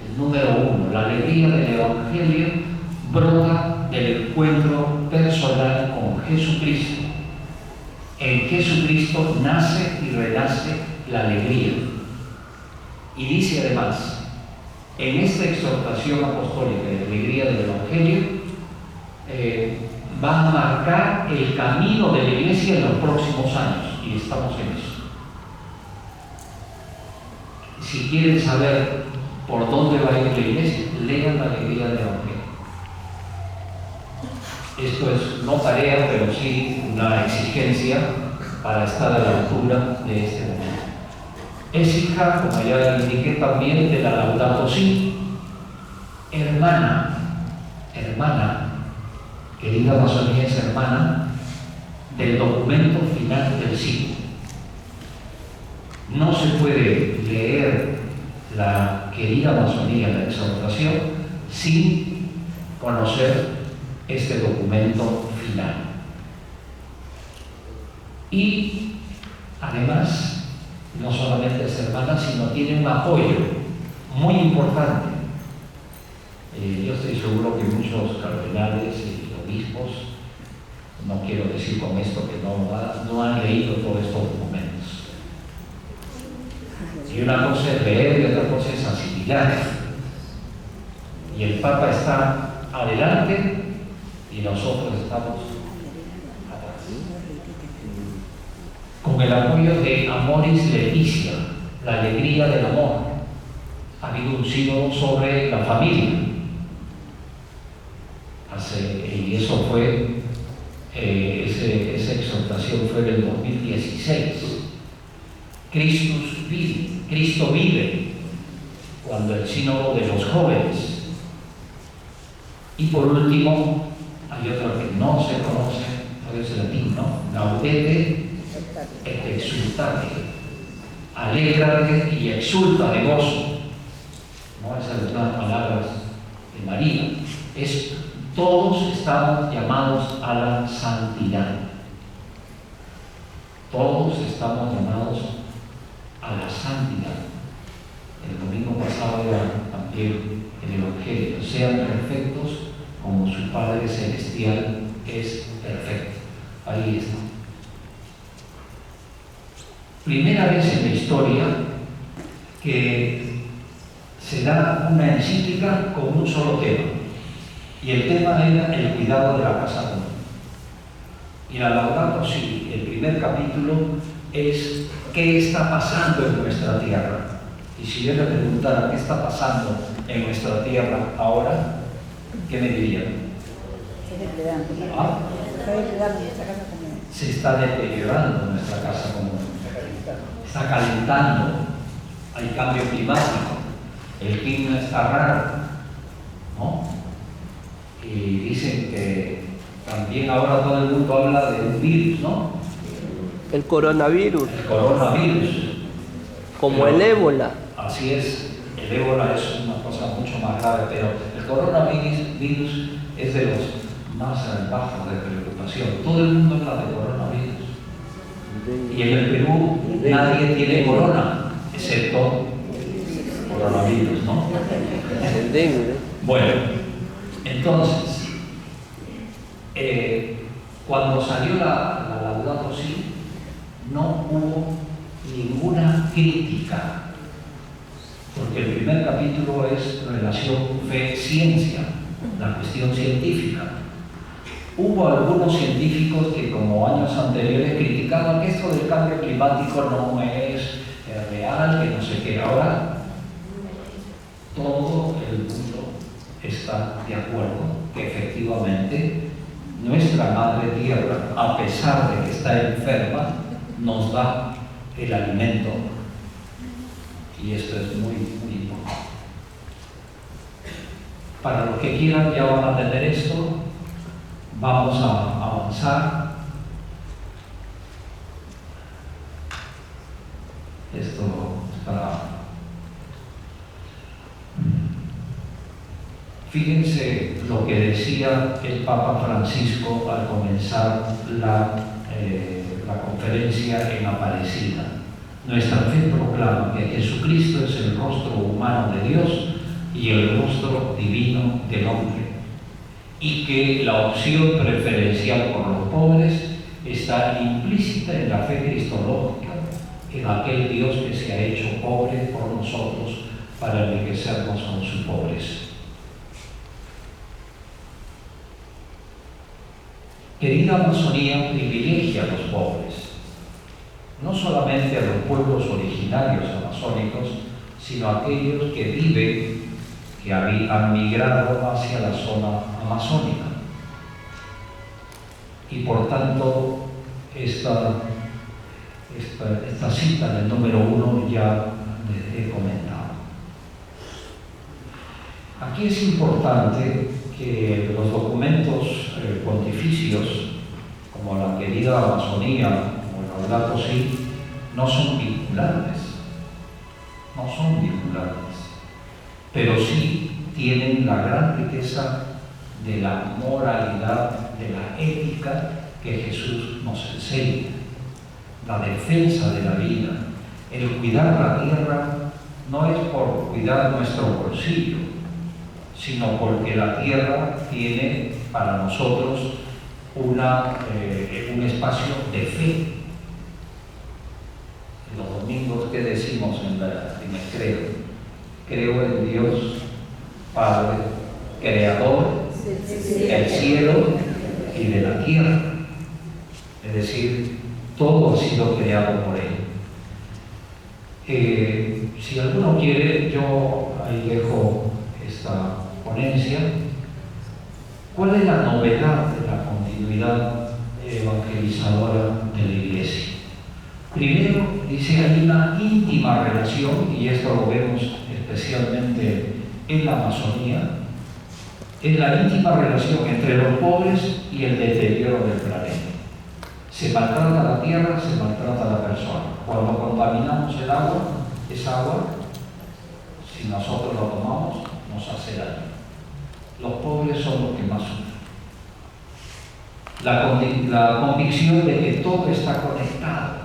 A: El número 1. La alegría del Evangelio brota del encuentro personal con Jesucristo. En Jesucristo nace y renace la alegría. Y dice además, en esta exhortación apostólica de la alegría del Evangelio, va a marcar el camino de la Iglesia en los próximos años, y estamos en eso. Si quieren saber por dónde va a ir la Iglesia, lean la alegría del Evangelio. Esto es no tarea, pero sí una exigencia para estar a la altura de este momento. Es hija, como ya indiqué también, de la Laudato Si, hermana, querida Amazonía, es hermana del documento final del siglo. No se puede leer la querida Amazonía, la exhortación, sin conocer este documento final. Y además, no solamente es hermana, sino tiene un apoyo muy importante. Yo estoy seguro que muchos cardenales y obispos, no quiero decir con esto que no han leído todos estos documentos. Y una cosa es leer y otra cosa es asimilar. Y el Papa está adelante y nosotros estamos atrás. Con el apoyo de Amoris Laetitia, la alegría del amor, ha habido un sínodo sobre la familia. Y eso fue, esa exhortación fue en el 2016. Cristo vive, cuando el sínodo de los jóvenes. Y por último, hay otro que no se conoce, es latín, ¿no? Gaudete et exultate. Alégrate y exulta de gozo. ¿No? Esas son las palabras de María. Todos estamos llamados a la santidad. Todos estamos llamados a la santidad. El domingo pasado era también el Evangelio. Sean perfectos como su Padre Celestial es perfecto. Ahí está. Primera vez en la historia que se da una encíclica con un solo tema. Y el tema era el cuidado de la casa común. Y la Laudato Si, el primer capítulo, es ¿qué está pasando en nuestra tierra? Y si yo le preguntara qué está pasando en nuestra tierra ahora, ¿qué me dirían? ¿Ah? Se está deteriorando nuestra casa común. Está calentando. Hay cambio climático. El clima está raro, ¿no? Y dicen que también ahora todo el mundo habla de un virus, ¿no?
B: El coronavirus.
A: El coronavirus.
B: Como el ébola.
A: Así es, el ébola es una cosa mucho más grave, pero el coronavirus es de los más bajos de preocupación. Todo el mundo habla de coronavirus. Y en el Perú nadie tiene corona, excepto coronavirus, ¿no?
B: El dengue.
A: Bueno, entonces, cuando salió la Laudato Si, no hubo ninguna crítica, porque el primer capítulo es relación fe-ciencia, la cuestión científica. Hubo algunos científicos que, como años anteriores, criticaban que esto del cambio climático no es real, que no sé qué. Ahora, todo el mundo está de acuerdo que efectivamente nuestra madre tierra, a pesar de que está enferma, nos da el alimento. Y esto es muy, muy importante. Para los que quieran ya van a tener esto. Vamos a avanzar. Esto está... Fíjense lo que decía el Papa Francisco al comenzar la conferencia en Aparecida. Nuestra fe proclama que Jesucristo es el rostro humano de Dios y el rostro divino del hombre, y que la opción preferencial por los pobres está implícita en la fe cristológica, en aquel Dios que se ha hecho pobre por nosotros para enriquecernos con su pobreza. Querida Amazonía privilegia a los pobres, no solamente a los pueblos originarios amazónicos, sino a aquellos que viven, que han migrado hacia la zona amazónica. Y por tanto, esta cita del número 1 ya les he comentado. Aquí es importante que los documentos pontificios, como la querida Amazonía, como el Laudato Si, no son vinculantes, pero sí tienen la gran riqueza de la moralidad, de la ética que Jesús nos enseña, la defensa de la vida, el cuidar la tierra no es por cuidar nuestro bolsillo, sino porque la tierra tiene para nosotros un espacio de fe. Los domingos que decimos en el credo, creo en Dios Padre, Creador del cielo y de la tierra. Es decir, todo ha sido creado por Él. Si alguno quiere, yo ahí dejo esta ponencia. ¿Cuál es la novedad de la continuidad evangelizadora de la Iglesia? Primero, dice, hay una íntima relación, y esto lo vemos especialmente en la Amazonía, es la íntima relación entre los pobres y el deterioro del planeta. Se maltrata la tierra, se maltrata la persona. Cuando contaminamos el agua, esa agua, si nosotros lo tomamos, nos hace daño. Los pobres son los que más sufren. La convicción de que todo está conectado,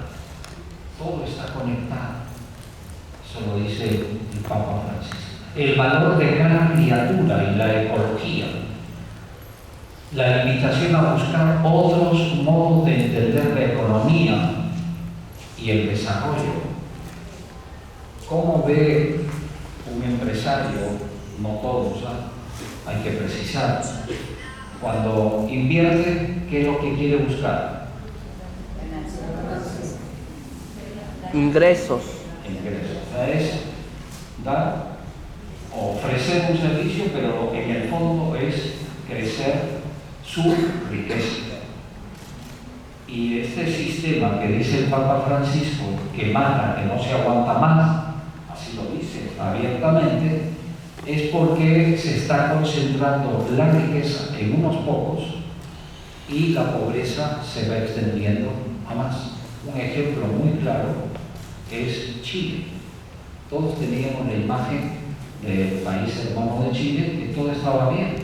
A: eso lo dice el Papa Francisco. El valor de cada criatura y la ecología, la invitación a buscar otros modos de entender la economía y el desarrollo. ¿Cómo ve un empresario? No todos, hay que precisar. Cuando invierte, ¿qué es lo que quiere buscar?
B: Ingresos.
A: O sea, es dar, ofrecer un servicio, pero en el fondo es crecer su riqueza. Y este sistema que dice el Papa Francisco, que mata, que no se aguanta más, así lo dice abiertamente, es porque se está concentrando la riqueza en unos pocos y la pobreza se va extendiendo a más. Un ejemplo muy claro es Chile. Todos teníamos la imagen del país hermano de Chile, que todo estaba bien,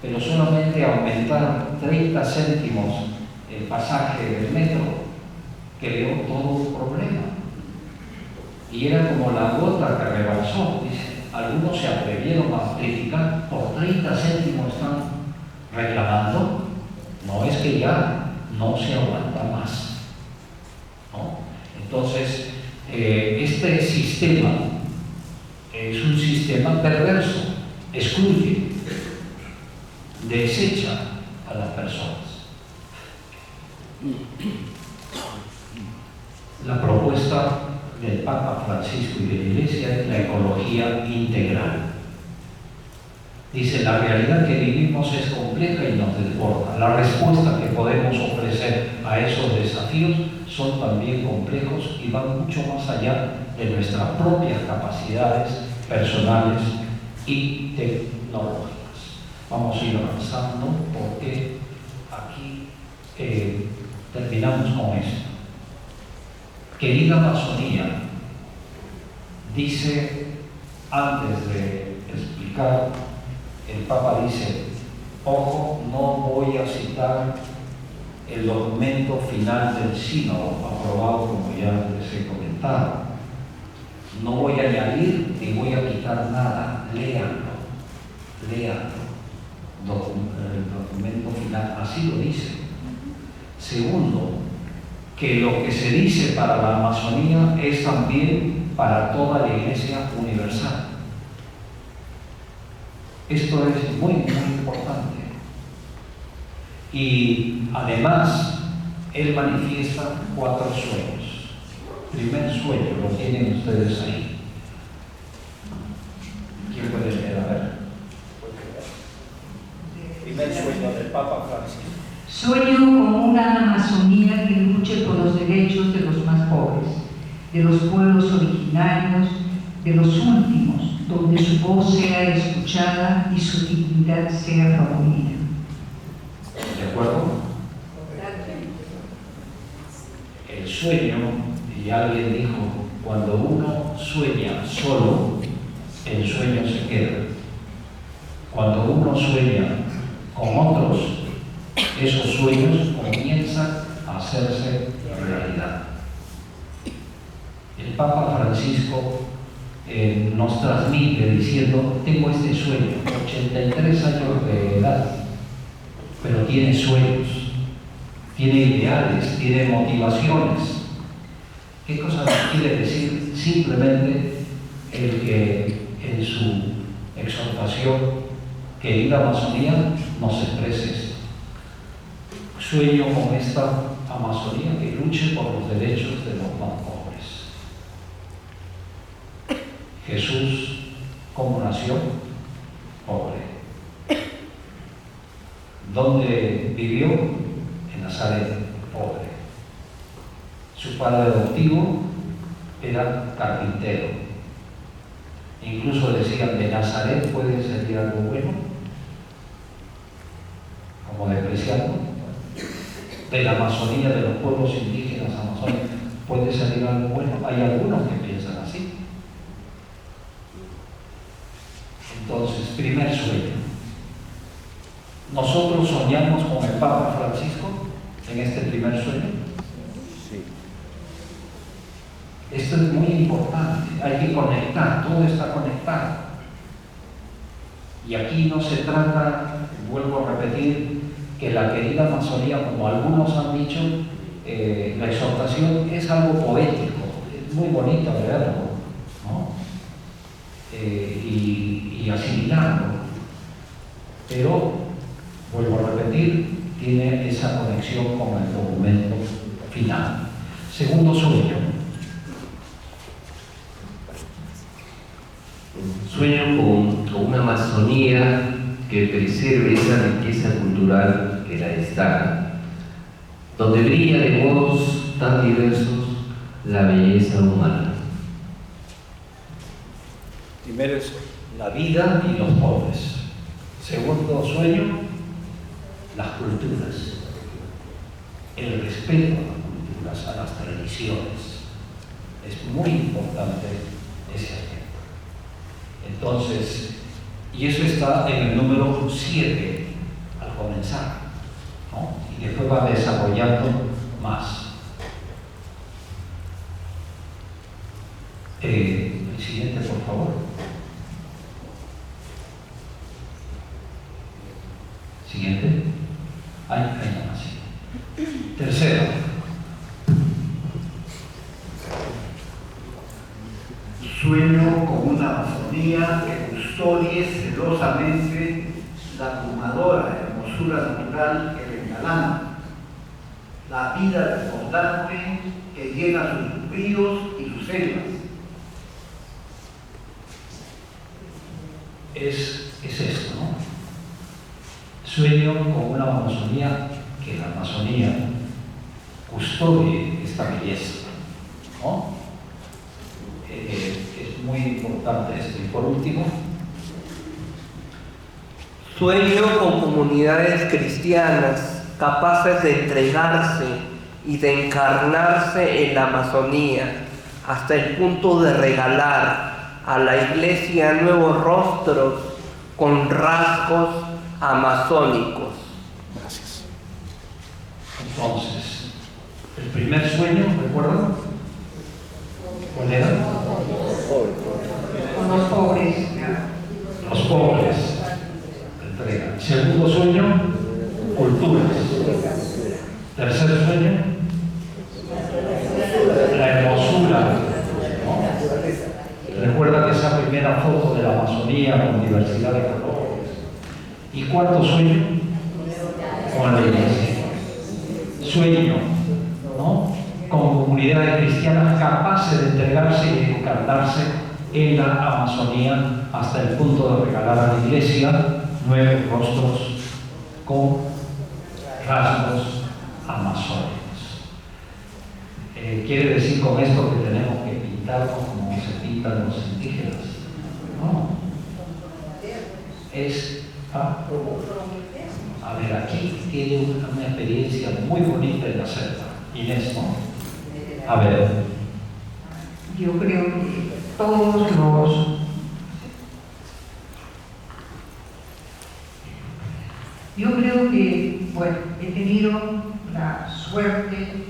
A: pero solamente aumentar 30 céntimos el pasaje del metro creó todo un problema. Y era como la gota que rebasó. Dice, algunos se atrevieron a criticar, por 30 céntimos están reclamando. No, es que ya no se aguanta más, ¿no? Entonces, este sistema es un sistema perverso, excluye, desecha a las personas. La propuesta del Papa Francisco y de la Iglesia es la ecología integral. Dice, la realidad que vivimos es compleja y nos desborda. La respuesta que podemos ofrecer a esos desafíos son también complejos y van mucho más allá de nuestras propias capacidades personales y tecnológicas. Vamos a ir avanzando porque aquí terminamos con esto. querida Amazonía, dice, antes de explicar, el Papa dice, ojo, no voy a citar el documento final del sínodo, aprobado como ya les he comentado. No voy a añadir ni voy a quitar nada, léanlo, el documento final, así lo dice. Segundo, que lo que se dice para la Amazonía es también para toda la Iglesia universal. Esto es muy, muy importante. Y además, él manifiesta 4 sueños. Primer sueño, lo tienen ustedes ahí. ¿Quién puede leer? A ver. Primer sueño del Papa Francisco.
C: Sueño con una Amazonía que luche por los derechos de los más pobres, de los pueblos originarios, de los últimos, donde su voz sea escuchada y su dignidad sea favorita.
A: ¿De acuerdo? El sueño, y alguien dijo, cuando uno sueña solo, el sueño se queda. Cuando uno sueña con otros, esos sueños comienzan a hacerse realidad. El Papa Francisco nos transmite diciendo, tengo este sueño, 83 años de edad, pero tiene sueños, tiene ideales, tiene motivaciones. ¿Qué cosa quiere decir? Simplemente el que en su exhortación, querida Amazonía, nos exprese esto. Sueño con esta Amazonía que luche por los derechos de los más pobres. Jesús, ¿cómo nació? Pobre. ¿Dónde vivió? En Nazaret, pobre. Su padre adoptivo era carpintero. Incluso decían, de Nazaret puede salir algo bueno, como despreciando. De la Amazonía, de los pueblos indígenas amazónicos, puede salir algo bueno. Hay algunos que piensan así. Entonces, primer sueño. Nosotros soñamos con el Papa Francisco en este primer sueño.
B: Sí.
A: Esto es muy importante. Hay que conectar, todo está conectado. Y aquí no se trata, vuelvo a repetir, que la querida Amazonía, como algunos han dicho, la exhortación es algo poético, es muy bonito leerlo, ¿no? Y asimilarlo. Pero, vuelvo a repetir, tiene esa conexión con el documento final. Segundo sueño.
D: Sueño con una Amazonía que preserve esa riqueza cultural que la destaca, donde brilla de modos tan diversos la belleza humana.
A: Primero es la vida y los pobres. Segundo sueño, las culturas. El respeto a las culturas, a las tradiciones. Es muy importante ese aspecto. Entonces, y eso está en el número 7 al comenzar, ¿no? Y después va desarrollando más. El siguiente, por favor. Siguiente. Ahí nada más. Tercero.
E: Sueño con una Amazonía que custodie celosamente la abrumadora hermosura natural que le engalana, la vida desbordante que llena sus ríos y sus selvas.
A: Es esto, ¿no? Sueño con una Amazonía, que la Amazonía custodie esta belleza, ¿no? Es muy importante esto. Y por último,
B: Sueño con comunidades cristianas capaces de entregarse y de encarnarse en la Amazonía hasta el punto de regalar a la iglesia nuevos rostros con rasgos amazónicos.
A: Gracias. Entonces, el primer sueño, ¿recuerdan? ¿Cuál era?
C: Con los pobres.
A: Los pobres. Entrega. Segundo sueño, culturas. Tercer sueño, la hermosura, ¿no? Recuerda que esa primera foto de la Amazonía con diversidad de colores. Y cuarto sueño, con la iglesia. Sueño, ¿no? Con comunidades cristianas capaces de entregarse y encarnarse en la Amazonía hasta el punto de regalar a la iglesia nuevos rostros con rasgos amazónicos. ¿Quiere decir con esto que tenemos que pintarnos como se pintan los indígenas? No. Es a ver, aquí tiene una experiencia muy bonita en la selva. Inés, ¿no? A ver.
C: Yo creo que todos los... Yo creo que, bueno, he tenido la suerte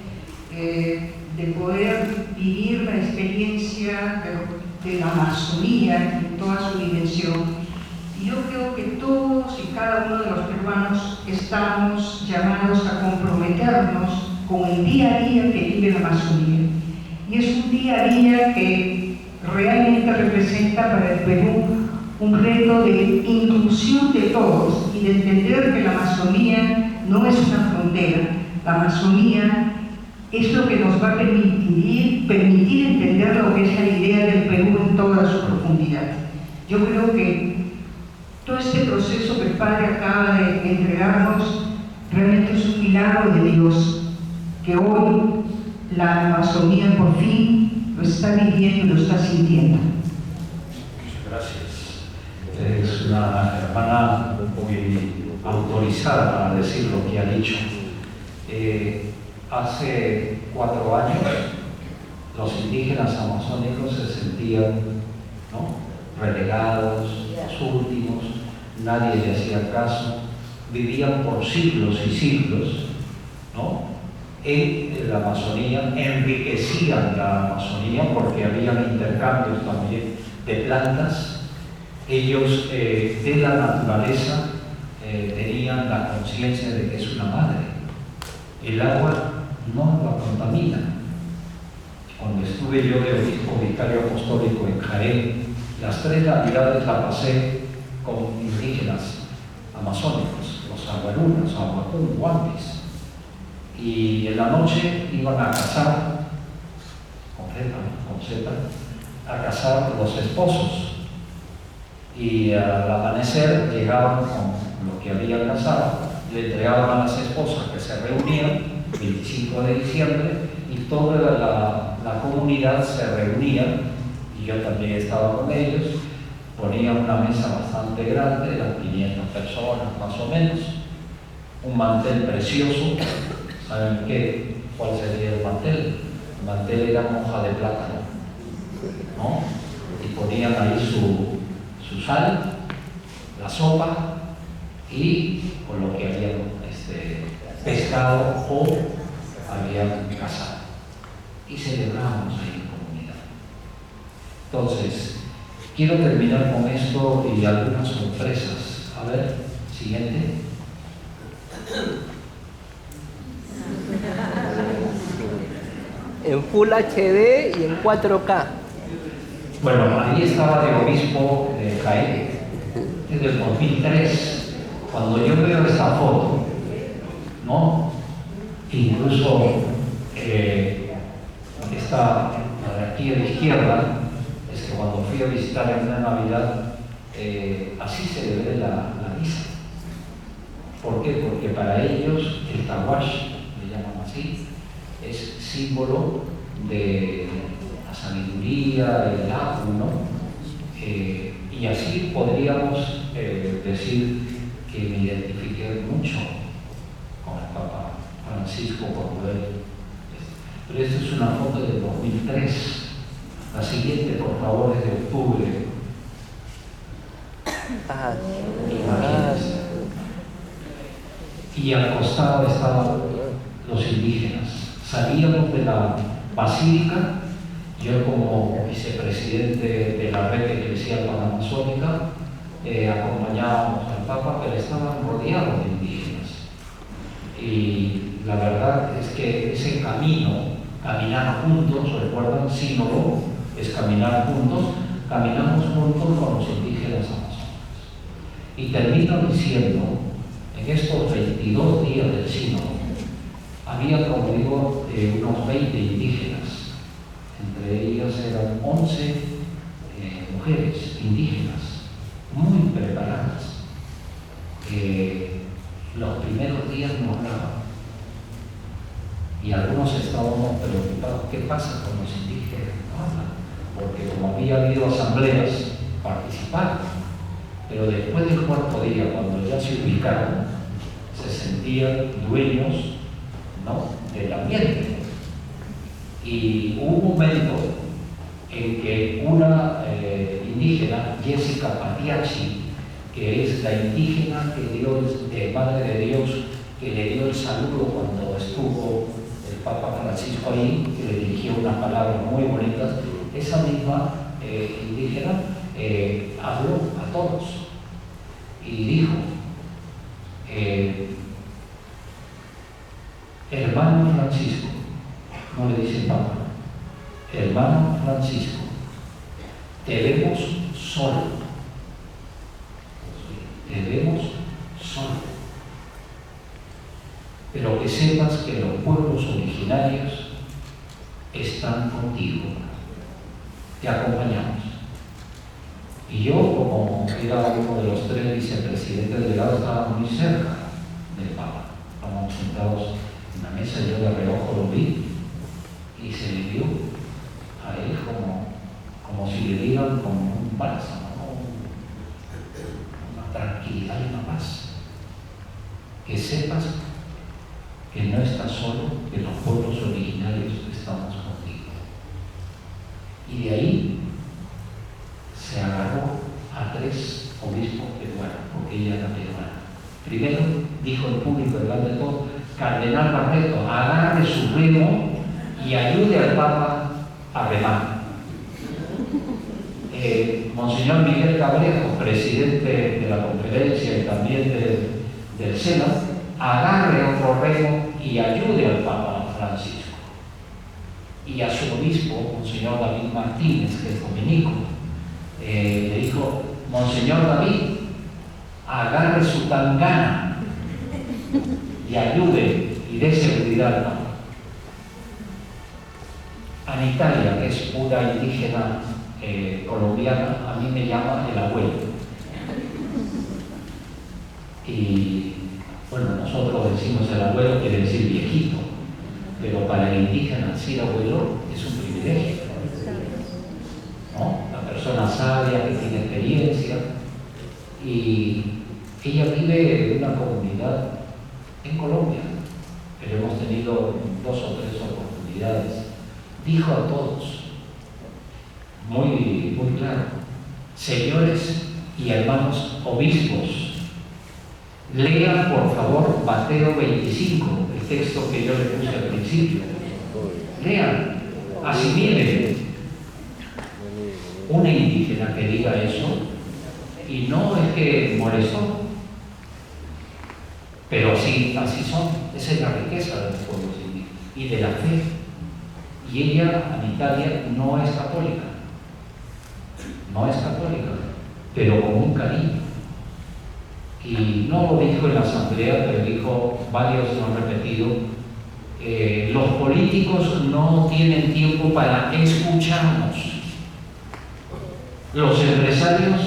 C: de poder vivir la experiencia de la Amazonía en toda su dimensión. Y yo creo que todos y cada uno de los peruanos estamos llamados a comprometernos con el día a día que vive la Amazonía. Y es un día a día que realmente representa para el Perú un reto de inclusión de todos y de entender que la Amazonía no es una frontera. La Amazonía es lo que nos va a permitir entender lo que es la idea del Perú en toda su profundidad. Yo creo que todo este proceso que el Padre acaba de entregarnos realmente es un milagro de Dios, que hoy la Amazonía por fin lo está viviendo y lo está sintiendo.
A: Gracias. Es una hermana muy autorizada para decir lo que ha dicho. Hace 4 años los indígenas amazónicos se sentían, ¿no?, relegados, los últimos, nadie le hacía caso, vivían por siglos y siglos, ¿no?, en la Amazonía, enriquecían la Amazonía porque habían intercambios también de plantas. Ellos de la naturaleza tenían la conciencia de que es una madre. El agua no la contamina. Cuando estuve yo de obispo vicario apostólico en Jaén, las 3 navidades la pasé con indígenas amazónicos, los aguarunas, aguacún, guambis. Y en la noche iban a cazar, con Z, a cazar los esposos. Y al amanecer llegaban con lo que habían cazado, le entregaban a las esposas que se reunían 25 de diciembre y toda la comunidad se reunía, y yo también estaba con ellos, ponían una mesa bastante grande, eran 500 personas más o menos, un mantel precioso. ¿Saben cuál sería el mantel? El mantel era hoja de plátano, ¿no? Y ponían ahí su sal, la sopa y con lo que habían pescado o habían cazado. Y celebramos ahí en comunidad. Entonces, quiero terminar con esto y algunas sorpresas. A ver, siguiente.
B: En Full HD y en 4K.
A: Bueno, ahí estaba de obispo de Jaén, desde el 2003. Cuando yo veo esta foto, ¿no? Incluso esta de aquí a la izquierda, es que cuando fui a visitar en una Navidad, así se le ve la misa. ¿Por qué? Porque para ellos el tahuash, le llaman así, es símbolo de la sabiduría, el acu, ¿no? Y así podríamos decir que me identifiqué mucho con el Papa Francisco por poder pero esta es una foto del 2003. La siguiente, por favor, es de octubre. Imagínense. Y al costado estaban los indígenas. Salíamos de la basílica, yo como vicepresidente de la red eclesial panamazónica, acompañábamos al Papa, pero estaban rodeados de indígenas. Y la verdad es que ese camino, caminar juntos, recuerdan, sínodo, es caminar juntos, caminamos juntos con los indígenas amazonas. Y termino diciendo, en estos 22 días del sínodo, había, como digo, unos 20 indígenas, entre ellas eran 11 mujeres indígenas, muy preparadas. Los primeros días no hablaban y algunos estábamos preocupados, ¿qué pasa con los indígenas? No hablan, porque como había habido asambleas, participaron, pero después del cuarto día, cuando ya se ubicaron, se sentían dueños, ¿no?, del ambiente. Y hubo un momento en que una indígena, Jessica Patiachi, que es la indígena que dio, de Madre de Dios, que le dio el saludo cuando estuvo el Papa Francisco ahí, que le dirigió unas palabras muy bonitas, esa misma indígena habló a todos y dijo, hermano Francisco, no le dice Papa, hermano Francisco, te vemos solo, te vemos solo, pero que sepas que los pueblos originarios están contigo, te acompañamos. Y yo, como era uno de los 3 vicepresidentes delegados, estaba muy cerca del Papa, estábamos sentados en la mesa, yo de reojo lo vi y se le vio a él como si le dieran como un bálsamo, ¿no?, una tranquilidad y una paz. Que sepas que no estás solo, que los pueblos originarios estamos contigo. Y de ahí se agarró a 3 obispos peruanos, porque ella era peruana. Primero dijo el público delante de todos, Cardenal Barreto, agarre su remo y ayude al Papa a remar. Monseñor Miguel Cabrejo, presidente de la conferencia y también del Senado, agarre otro remo y ayude al Papa Francisco. Y a su obispo, Monseñor David Martínez, que es dominico, le dijo, Monseñor David, agarre su tangana y ayude y dé seguridad al Papa. Anitalia, que es pura indígena colombiana, a mí me llama el abuelo. Y bueno, nosotros decimos el abuelo, quiere decir viejito, pero para el indígena decir abuelo es un privilegio, ¿no? La persona sabia que tiene experiencia. Y ella vive en una comunidad en Colombia, pero hemos tenido 2 o 3 oportunidades. Dijo a todos, muy claro, señores y hermanos obispos, lean por favor Mateo 25, el texto que yo le puse al principio. Lean, asimilen. Una indígena que diga eso, y no es que molestó, pero así son. Esa es la riqueza de los pueblos indígenas y de la fe. Y ella, Anitalia, no es católica, pero con un cariño. Y no lo dijo en la asamblea, pero dijo, varios lo han repetido, los políticos no tienen tiempo para escucharnos. Los empresarios,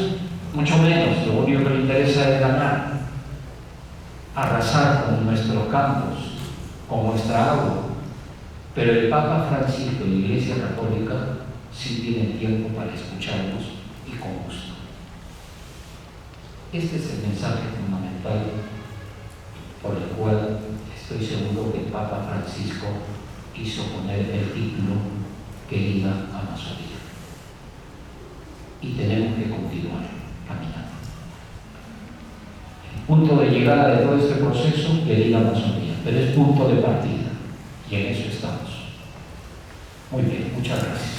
A: mucho menos, lo único que les interesa es ganar, arrasar con nuestros campos, con nuestra agua. Pero el Papa Francisco y la Iglesia Católica sí tienen tiempo para escucharnos y con gusto. Este es el mensaje fundamental por el cual estoy seguro que el Papa Francisco quiso poner el título Querida Amazonía. Y tenemos que continuar caminando. El punto de llegada de todo este proceso, Querida Amazonía, pero es punto de partida, y en eso estamos. Muy bien, muchas gracias.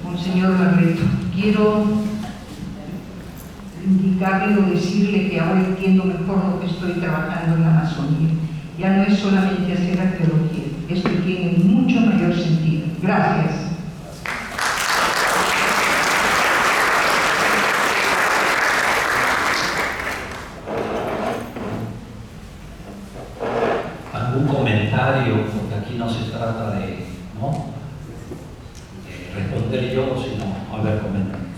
C: Monseñor Barreto, quiero indicarle o decirle que ahora entiendo mejor lo que estoy trabajando en la Amazonía. Ya no es solamente hacer arqueología, esto tiene mucho mayor sentido. Gracias.
A: ¿Algún comentario? Porque aquí no se trata de, ¿no?, responder yo, sino a ver, comentarios.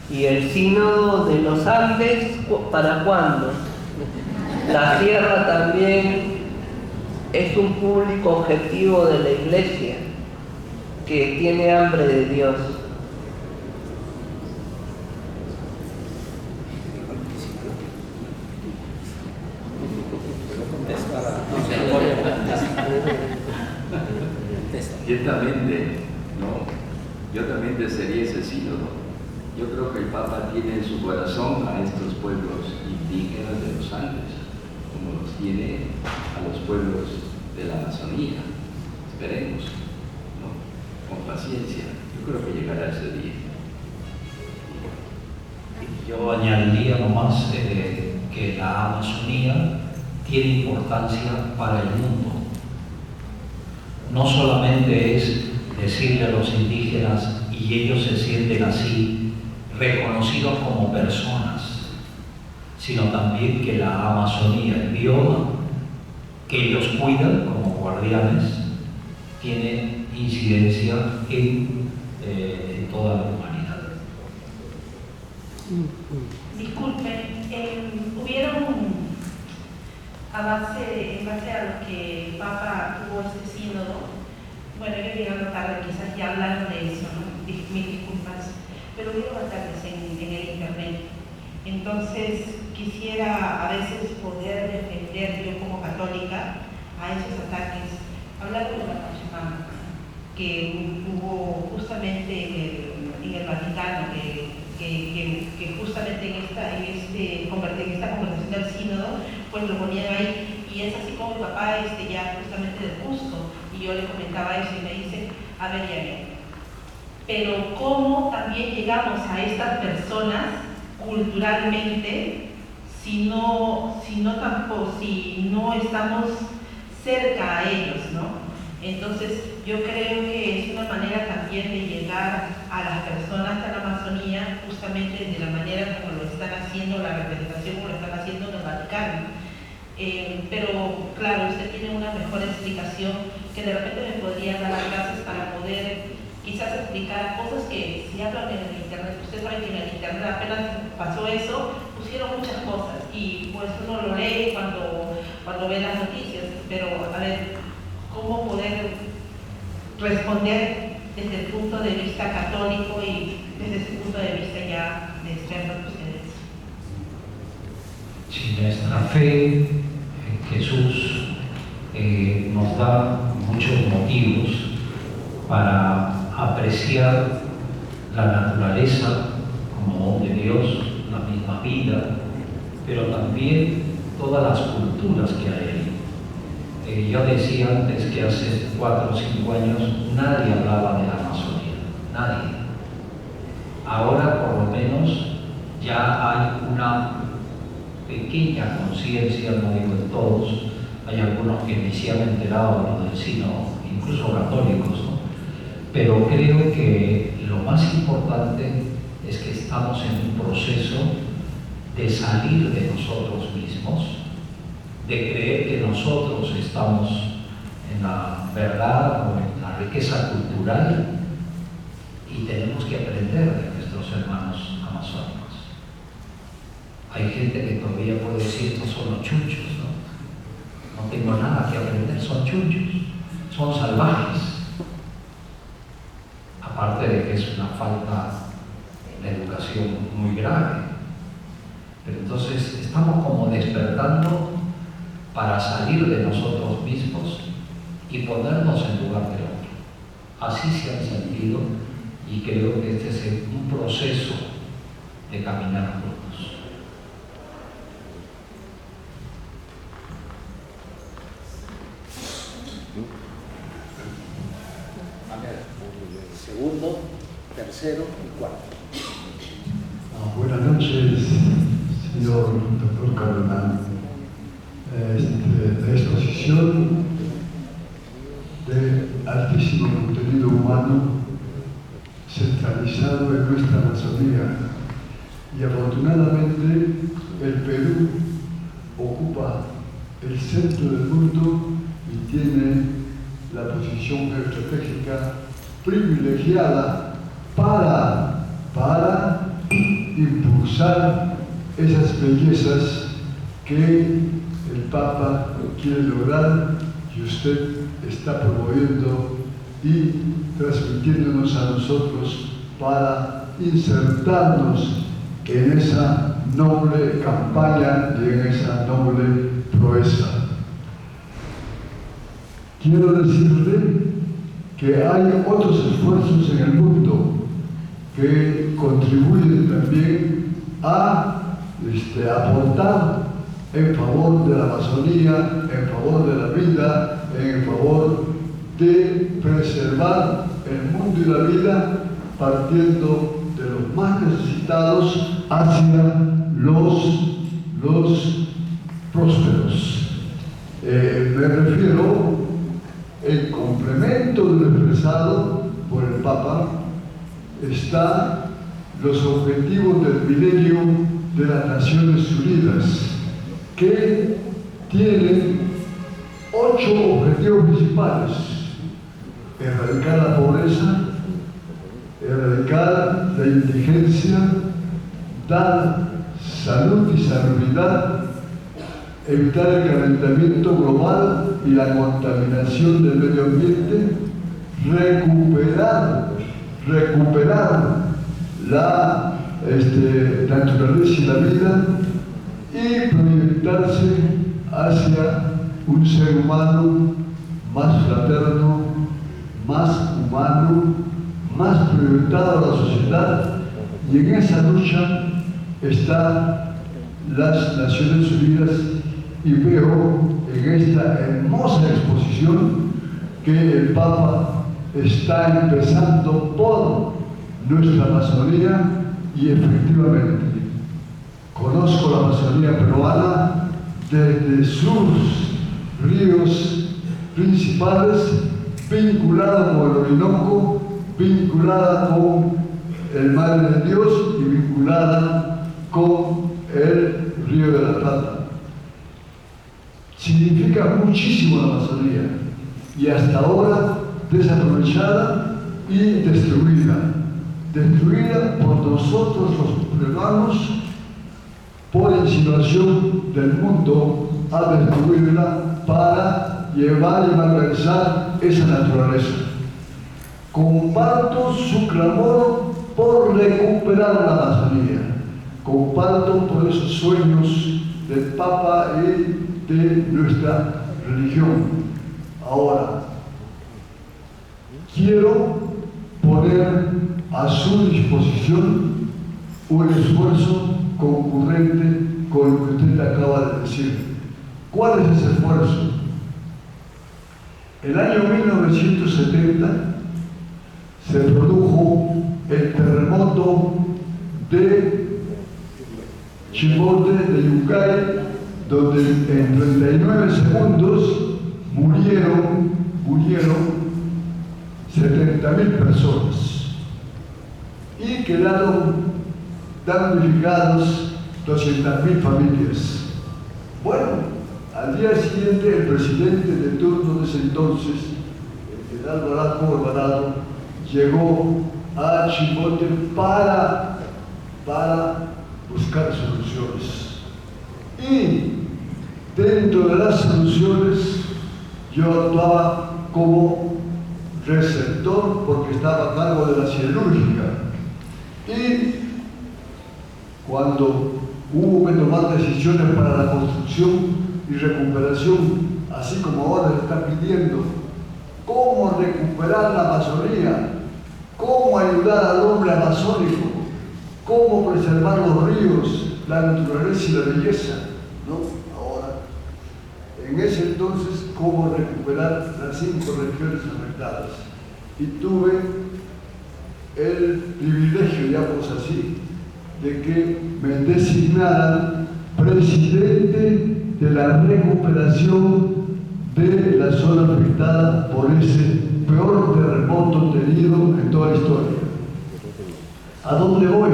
B: ¿Y el sínodo de los Andes para cuándo? La sierra también es un público objetivo de la Iglesia que tiene hambre de Dios.
F: Ciertamente, ¿no? Yo también desearía ese sínodo. Yo creo que el Papa tiene en su corazón a estos pueblos indígenas de los Andes, como los tiene a los pueblos de la Amazonía. Esperemos, ¿no?, con paciencia. Yo creo que llegará ese día.
A: Yo añadiría nomás que la Amazonía tiene importancia para el mundo. No solamente es decirle a los indígenas y ellos se sienten así, reconocidos como personas, sino también que la Amazonía, el bioma que ellos cuidan como guardianes, tiene incidencia en toda la humanidad.
G: Disculpen, hubieron, en base a lo que el Papa tuvo este sínodo, bueno, yo llegando tarde, quizás ya hablaron de eso, ¿no? Mil disculpas, pero hubieron ataques en el internet. Entonces, quisiera a veces poder defender yo como católica a esos ataques, hablando de la Pachamama, que hubo justamente en el Vaticano, que justamente en esta conversación del sínodo, pues lo ponían ahí, y es así como mi papá ya justamente del Cusco, y yo le comentaba eso y me dice, a ver, ya, pero ¿cómo también llegamos a estas personas culturalmente si no estamos cerca a ellos, ¿no? Entonces, yo creo que es una manera también de llegar a las personas de la Amazonía justamente de la manera como lo están haciendo, la representación como lo están haciendo en el Vaticano. Pero, claro, usted tiene una mejor explicación que de repente me podría dar las clases para poder quizás explicar cosas que se hablan en el internet. Usted sabe que en el internet apenas pasó eso, pusieron muchas cosas y pues uno lo lee cuando ve las noticias, pero a ver, ¿cómo poder responder desde el punto de vista católico y desde ese punto de vista ya de expertos que ustedes?
A: Si nuestra fe en Jesús nos da muchos motivos para apreciar la naturaleza como don de Dios, la misma vida, pero también todas las culturas que hay ahí. Yo decía antes que hace 4 o 5 años nadie hablaba de la Amazonía, nadie. Ahora por lo menos ya hay una pequeña conciencia, no digo en todos, hay algunos que ni se han enterado de lo del sínodo, incluso católicos, ¿no? Pero creo que lo más importante es que estamos en un proceso de salir de nosotros mismos, de creer que nosotros estamos en la verdad o en la riqueza cultural, y tenemos que aprender de nuestros hermanos amazónicos. Hay gente que todavía puede decir, estos son los chunchos, ¿no? No tengo nada que aprender, son chunchos, son salvajes. Aparte de que es una falta de educación muy grave. Pero entonces estamos como despertando para salir de nosotros mismos y ponernos en lugar del otro. Así se han sentido, y creo que este es un proceso de caminar juntos.
H: Segundo, tercero y cuarto.
I: Buenas noches, señor doctor Cardenal. La exposición de altísimo contenido humano centralizado en nuestra Amazonía, y afortunadamente el Perú ocupa el centro del mundo y tiene la posición geoestratégica privilegiada para impulsar esas bellezas que el Papa quiere lograr y usted está promoviendo y transmitiéndonos a nosotros para insertarnos en esa noble campaña y en esa noble proeza. Quiero decirle que hay otros esfuerzos en el mundo que contribuyen también a aportar en favor de la Amazonía, en favor de la vida, en favor de preservar el mundo y la vida, partiendo de los más necesitados hacia los prósperos. Me refiero, en complemento de lo expresado por el Papa, están los objetivos del milenio de las Naciones Unidas, que tienen 8 objetivos principales: erradicar la pobreza, erradicar la indigencia, dar salud y salubridad, evitar el calentamiento global y la contaminación del medio ambiente, recuperar la naturaleza y la vida, y proyectarse hacia un ser humano más fraterno, más humano, más proyectado a la sociedad. Y en esa lucha están las Naciones Unidas, y veo en esta hermosa exposición que el Papa está empezando por nuestra Amazonía, y efectivamente conozco la Amazonía peruana desde sus ríos principales, vinculada con el Orinoco, vinculada con el Madre de Dios y vinculada con el Río de la Plata. Significa muchísimo la Amazonía, y hasta ahora desaprovechada y destruida por nosotros los peruanos, por insinuación del mundo a destruirla para llevar y malversar esa naturaleza. Comparto su clamor por recuperar la Amazonía, comparto por esos sueños del Papa y de nuestra religión. Ahora, quiero poner a su disposición un esfuerzo concurrente con lo que usted acaba de decir. ¿Cuál es ese esfuerzo? El año 1970 se produjo el terremoto de Chimbote, de Yucay, donde en 39 segundos murieron 70.000 personas y quedaron damnificados 200.000 familias. Bueno, Al día siguiente, el presidente de turno de ese entonces, el general Baraco Alvarado, llegó a Chimbote para buscar soluciones. Y dentro de las soluciones, yo actuaba como receptor porque estaba a cargo de la siderúrgica. Y cuando hubo que tomar decisiones para la construcción y recuperación, así como ahora se está pidiendo, cómo recuperar la Amazonía, cómo ayudar al hombre amazónico, cómo preservar los ríos, la naturaleza y la belleza, ¿no? Ahora, en ese entonces, cómo recuperar las 5 regiones afectadas. Y tuve el privilegio, digamos así, de que me designaran presidente de la recuperación de la zona afectada por ese peor terremoto tenido en toda la historia. ¿A dónde voy?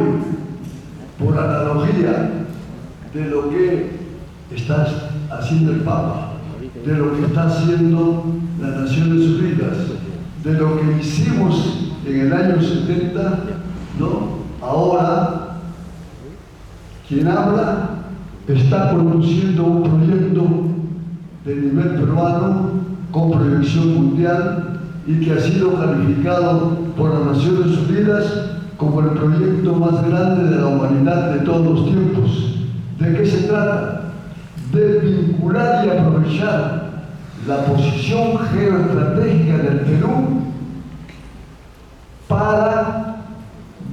I: Por analogía de lo que está haciendo el Papa, de lo que está haciendo las Naciones Unidas, de lo que hicimos en el año 70, ¿no? Ahora, quien habla está produciendo un proyecto de nivel peruano con proyección mundial y que ha sido calificado por las Naciones Unidas como el proyecto más grande de la humanidad de todos los tiempos. ¿De qué se trata? De vincular y aprovechar la posición geoestratégica del Perú para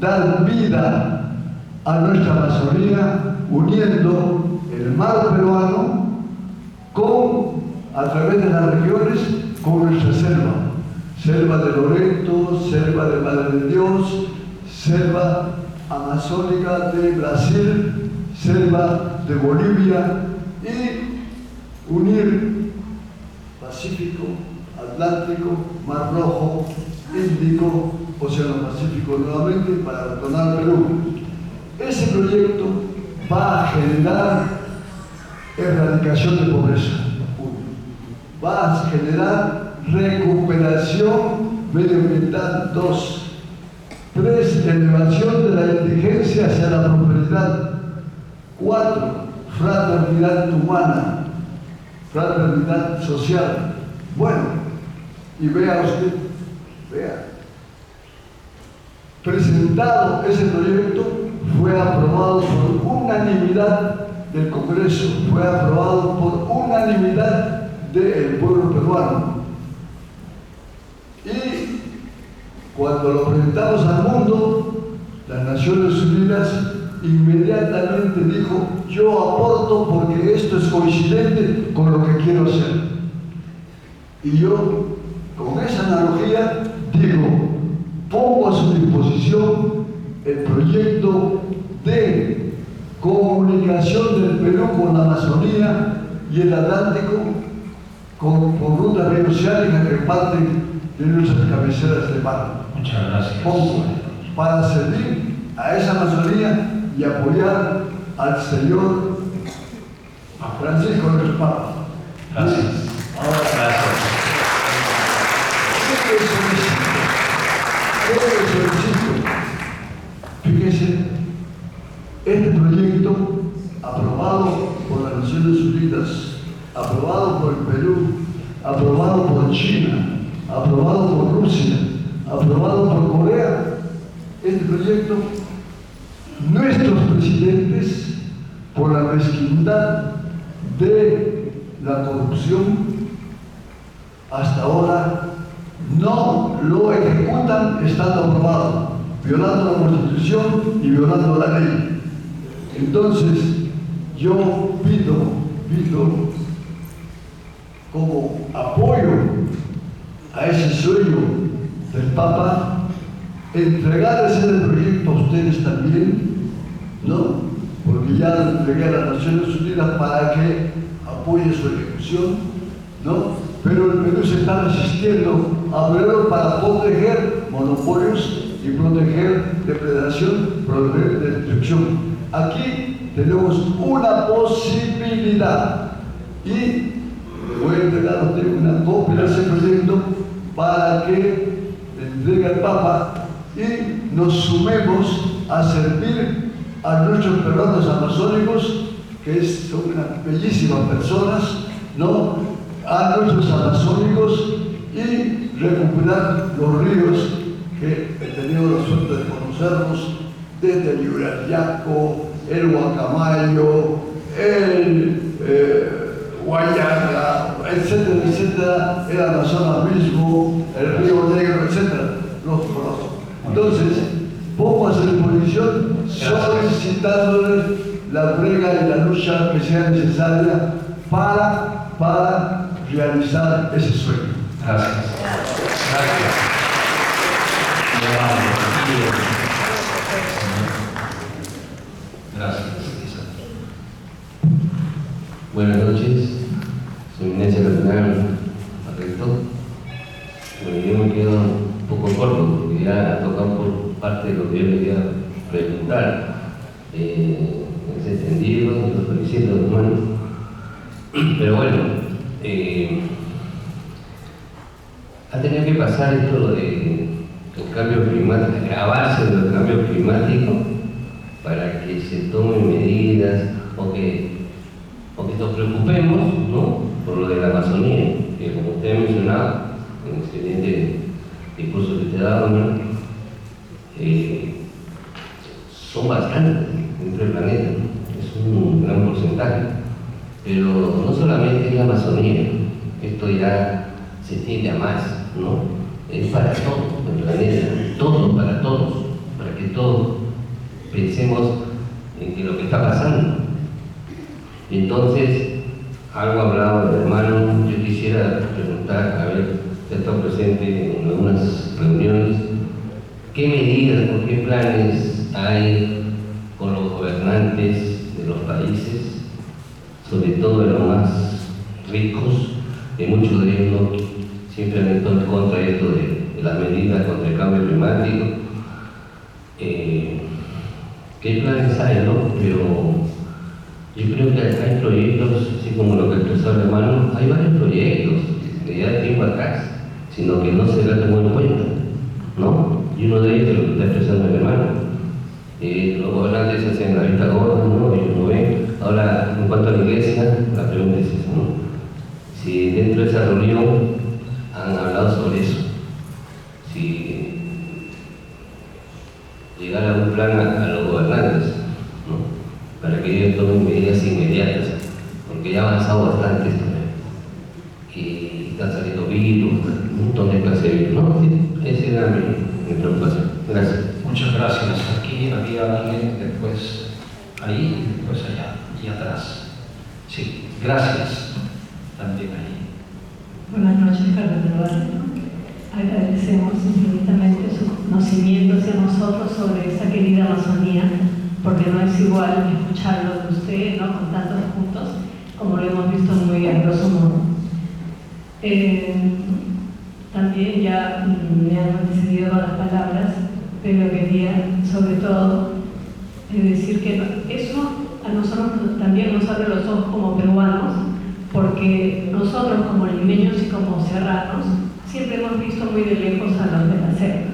I: dar vida a nuestra Amazonía, uniendo el mar peruano a través de las regiones con nuestra selva. Selva de Loreto, selva de Madre de Dios, selva amazónica de Brasil, selva de Bolivia, y unir Pacífico, Atlántico, Mar Rojo, Índico, Océano Pacífico nuevamente para retornar al Perú. Ese proyecto va a generar erradicación de pobreza, va a generar recuperación medioambiental, 2, 3, elevación de la inteligencia hacia la prosperidad, 4, fraternidad humana, fraternidad social. Bueno, y vea usted, vea, presentado ese proyecto, fue aprobado por unanimidad del Congreso, fue aprobado por unanimidad del pueblo peruano. Y cuando lo presentamos al mundo, las Naciones Unidas inmediatamente dijo: yo aporto porque esto es coincidente con lo que quiero hacer. Y yo, con esa analogía, digo, pongo a su disposición el proyecto de comunicación del Perú con la Amazonía y el Atlántico por rutas bioceánicas que parten de nuestras cabeceras de mar.
A: Muchas gracias.
I: Pongo para servir a esa Amazonía y apoyar al señor Francisco, nuestro Papa.
A: Gracias.
I: Ahora,
A: Gracias.
I: ¿Qué solicito? Fíjese, este proyecto aprobado por las Naciones Unidas, aprobado por el Perú, aprobado por China, aprobado por Rusia, aprobado por Corea, este proyecto, nuestros presidentes, por la mezquindad de la corrupción, hasta ahora no lo ejecutan estando aprobado, violando la Constitución y violando la ley. Entonces, yo pido como apoyo a ese sueño del Papa, entregarles el proyecto a ustedes también, ¿no? Porque ya lo entregué a las Naciones Unidas para que apoye su ejecución, ¿no? Pero el Perú se está resistiendo a verlo para proteger monopolios y proteger depredación, proteger destrucción. Aquí tenemos una posibilidad y le voy a entregar a usted una copia de ese proyecto para que le entregue al Papa y nos sumemos a servir a nuestros peruanos amazónicos, que son unas bellísimas personas, ¿no? A nuestros amazónicos y recuperar los ríos que he tenido la suerte de conocerlos, desde el Yurayaco, el Guacamayo, el Guayaga, etcétera, etcétera, el Amazonas mismo, el Río Negro, etcétera, los conozco. Entonces, pongo a su disposición solicitándoles la brega y la lucha que sea necesaria para realizar ese sueño.
A: Gracias. Gracias. Gracias.
D: Buenas noches, su eminencia cardenal, rector. Bueno, yo me quedo un poco corto porque ya ha tocado por parte de lo que yo le quería preguntar. Es entendido, y lo felicito, hermano. Pero bueno, ha tenido que pasar esto de el cambio climático, agravarse del cambio climático para que se tomen medidas o que nos preocupemos, ¿no?, por lo de la Amazonía, que como usted ha mencionado en el excelente discurso que usted ha dado, ¿no?, son bastantes dentro del planeta, ¿no? Es un gran porcentaje, pero no solamente es la Amazonía, esto ya se extiende a más, ¿no? Es para todo el planeta, todo para todos, para que todos pensemos en que lo que está pasando. Y entonces, algo hablado del hermano, yo quisiera preguntar, a ver, usted está presente en algunas reuniones, ¿qué medidas o qué planes hay con los gobernantes de los países, sobre todo de los más ricos, que muchos de ellos siempre han estado en contra de esto de las medidas contra el cambio climático? ¿Qué planes hay, no? Pero yo creo que hay proyectos, así como lo que expresó el hermano, hay varios proyectos de ya de tiempo atrás, sino que no se la tomó en cuenta, ¿no? Y uno de ellos es lo que está expresando el hermano. Los gobernantes hacen la vista gorda, ¿no? Ellos no ven. Ahora, en cuanto a la iglesia, la pregunta es esa, ¿no? Si dentro de esa reunión han hablado sobre eso, si llegar a un plan a los gobernantes, ¿no?, para que ellos tomen medidas inmediatas, porque ya ha avanzado bastante esto, ¿no? Y están saliendo virus, un montón de clases de virus, ¿no? Sí, esa era mi preocupación. Gracias.
A: Muchas gracias. Aquí había alguien, después ahí, después allá y atrás. Sí, gracias. También ahí.
J: Buenas noches, cardenal. Agradecemos infinitamente su conocimiento hacia nosotros sobre esa querida Amazonía, porque no es igual escucharlo de usted, ¿no?, con tantos puntos, como lo hemos visto muy a grosso modo. También ya me han antecedido las palabras, pero quería sobre todo decir que eso a nosotros también nos abre los ojos como peruanos, porque nosotros como limeños y como serranos siempre hemos visto muy de lejos a los de la selva.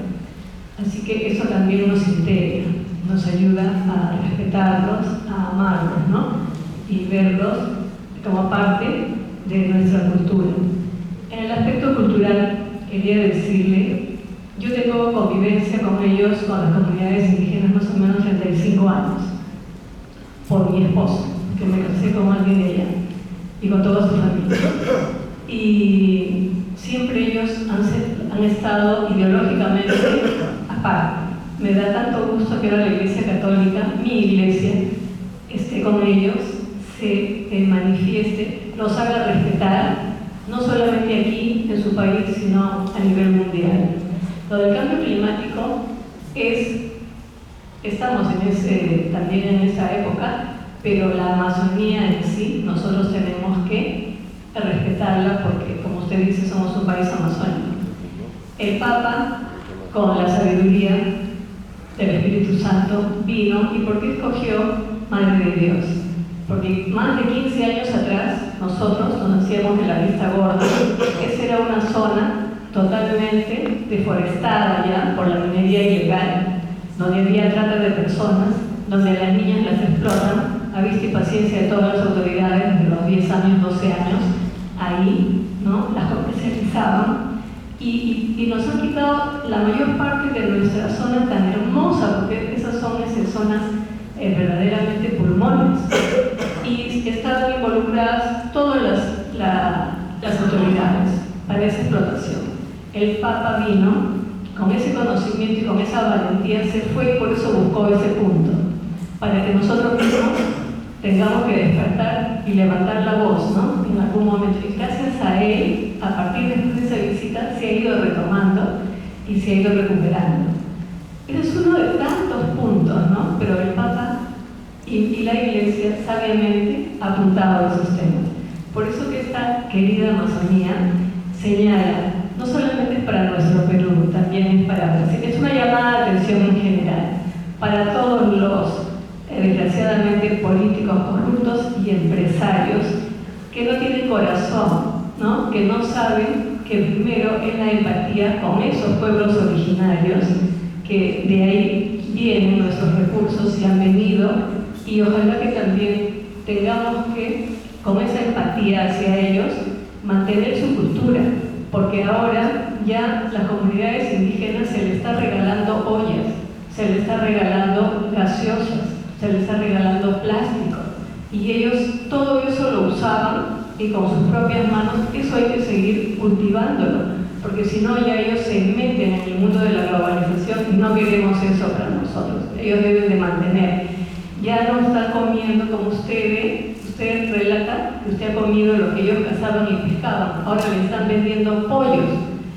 J: Así que eso también nos integra, nos ayuda a respetarlos, a amarlos, ¿no?, y verlos como parte de nuestra cultura. En el aspecto cultural, quería decirle, yo tengo convivencia con ellos, con las comunidades indígenas, más o menos 35 años, por mi esposo, que me casé con alguien de ella, y con toda su familia. Y siempre ellos han estado ideológicamente aparte. Me da tanto gusto que ahora la Iglesia Católica, mi iglesia, esté con ellos, se manifieste, los haga respetar, no solamente aquí en su país, sino a nivel mundial. Lo del cambio climático estamos también en esa época, pero la Amazonía en sí, nosotros tenemos que respetarla porque, como usted dice, somos un país amazónico. El Papa, con la sabiduría del Espíritu Santo, vino. ¿Y por qué escogió Madre de Dios? Porque más de 15 años atrás nosotros nos hacíamos de la vista gorda. Esa era una zona totalmente deforestada ya por la minería ilegal, donde había trata de personas, donde a las niñas las explotan, a vista y paciencia de todas las autoridades desde los 10 años, 12 años, ahí, ¿no? Las comercializaban y nos han quitado la mayor parte de nuestra zona tan hermosa, porque esas son zonas verdaderamente pulmones, y estaban involucradas todas las autoridades para esa explotación. El Papa vino con ese conocimiento y con esa valentía, se fue y por eso buscó ese punto, para que nosotros mismos tengamos que despertar y levantar la voz, ¿no? En algún momento. Y gracias a él, a partir de esa visita, se ha ido retomando y se ha ido recuperando. Pero es uno de tantos puntos, ¿no? Pero el Papa y la Iglesia sabiamente ha apuntado a esos temas. Por eso que esta querida Amazonía señala, no solamente es para nuestro Perú, también es para Brasil. Es una llamada de atención en general para todos los, desgraciadamente, políticos corruptos y empresarios que no tienen corazón, ¿no? Que no saben que primero es la empatía con esos pueblos originarios, que de ahí vienen nuestros recursos y han venido, y ojalá que también tengamos que, con esa empatía hacia ellos, mantener su cultura, porque ahora ya las comunidades indígenas se les está regalando ollas, se les está regalando gaseosas, se les está regalando plástico, y ellos todo eso lo usaban y con sus propias manos. Eso hay que seguir cultivándolo, porque si no ya ellos se meten en el mundo de la globalización y no queremos eso para nosotros. Ellos deben de mantener. Ya no están comiendo como usted relata que usted ha comido lo que ellos cazaban y pescaban. Ahora le están vendiendo pollos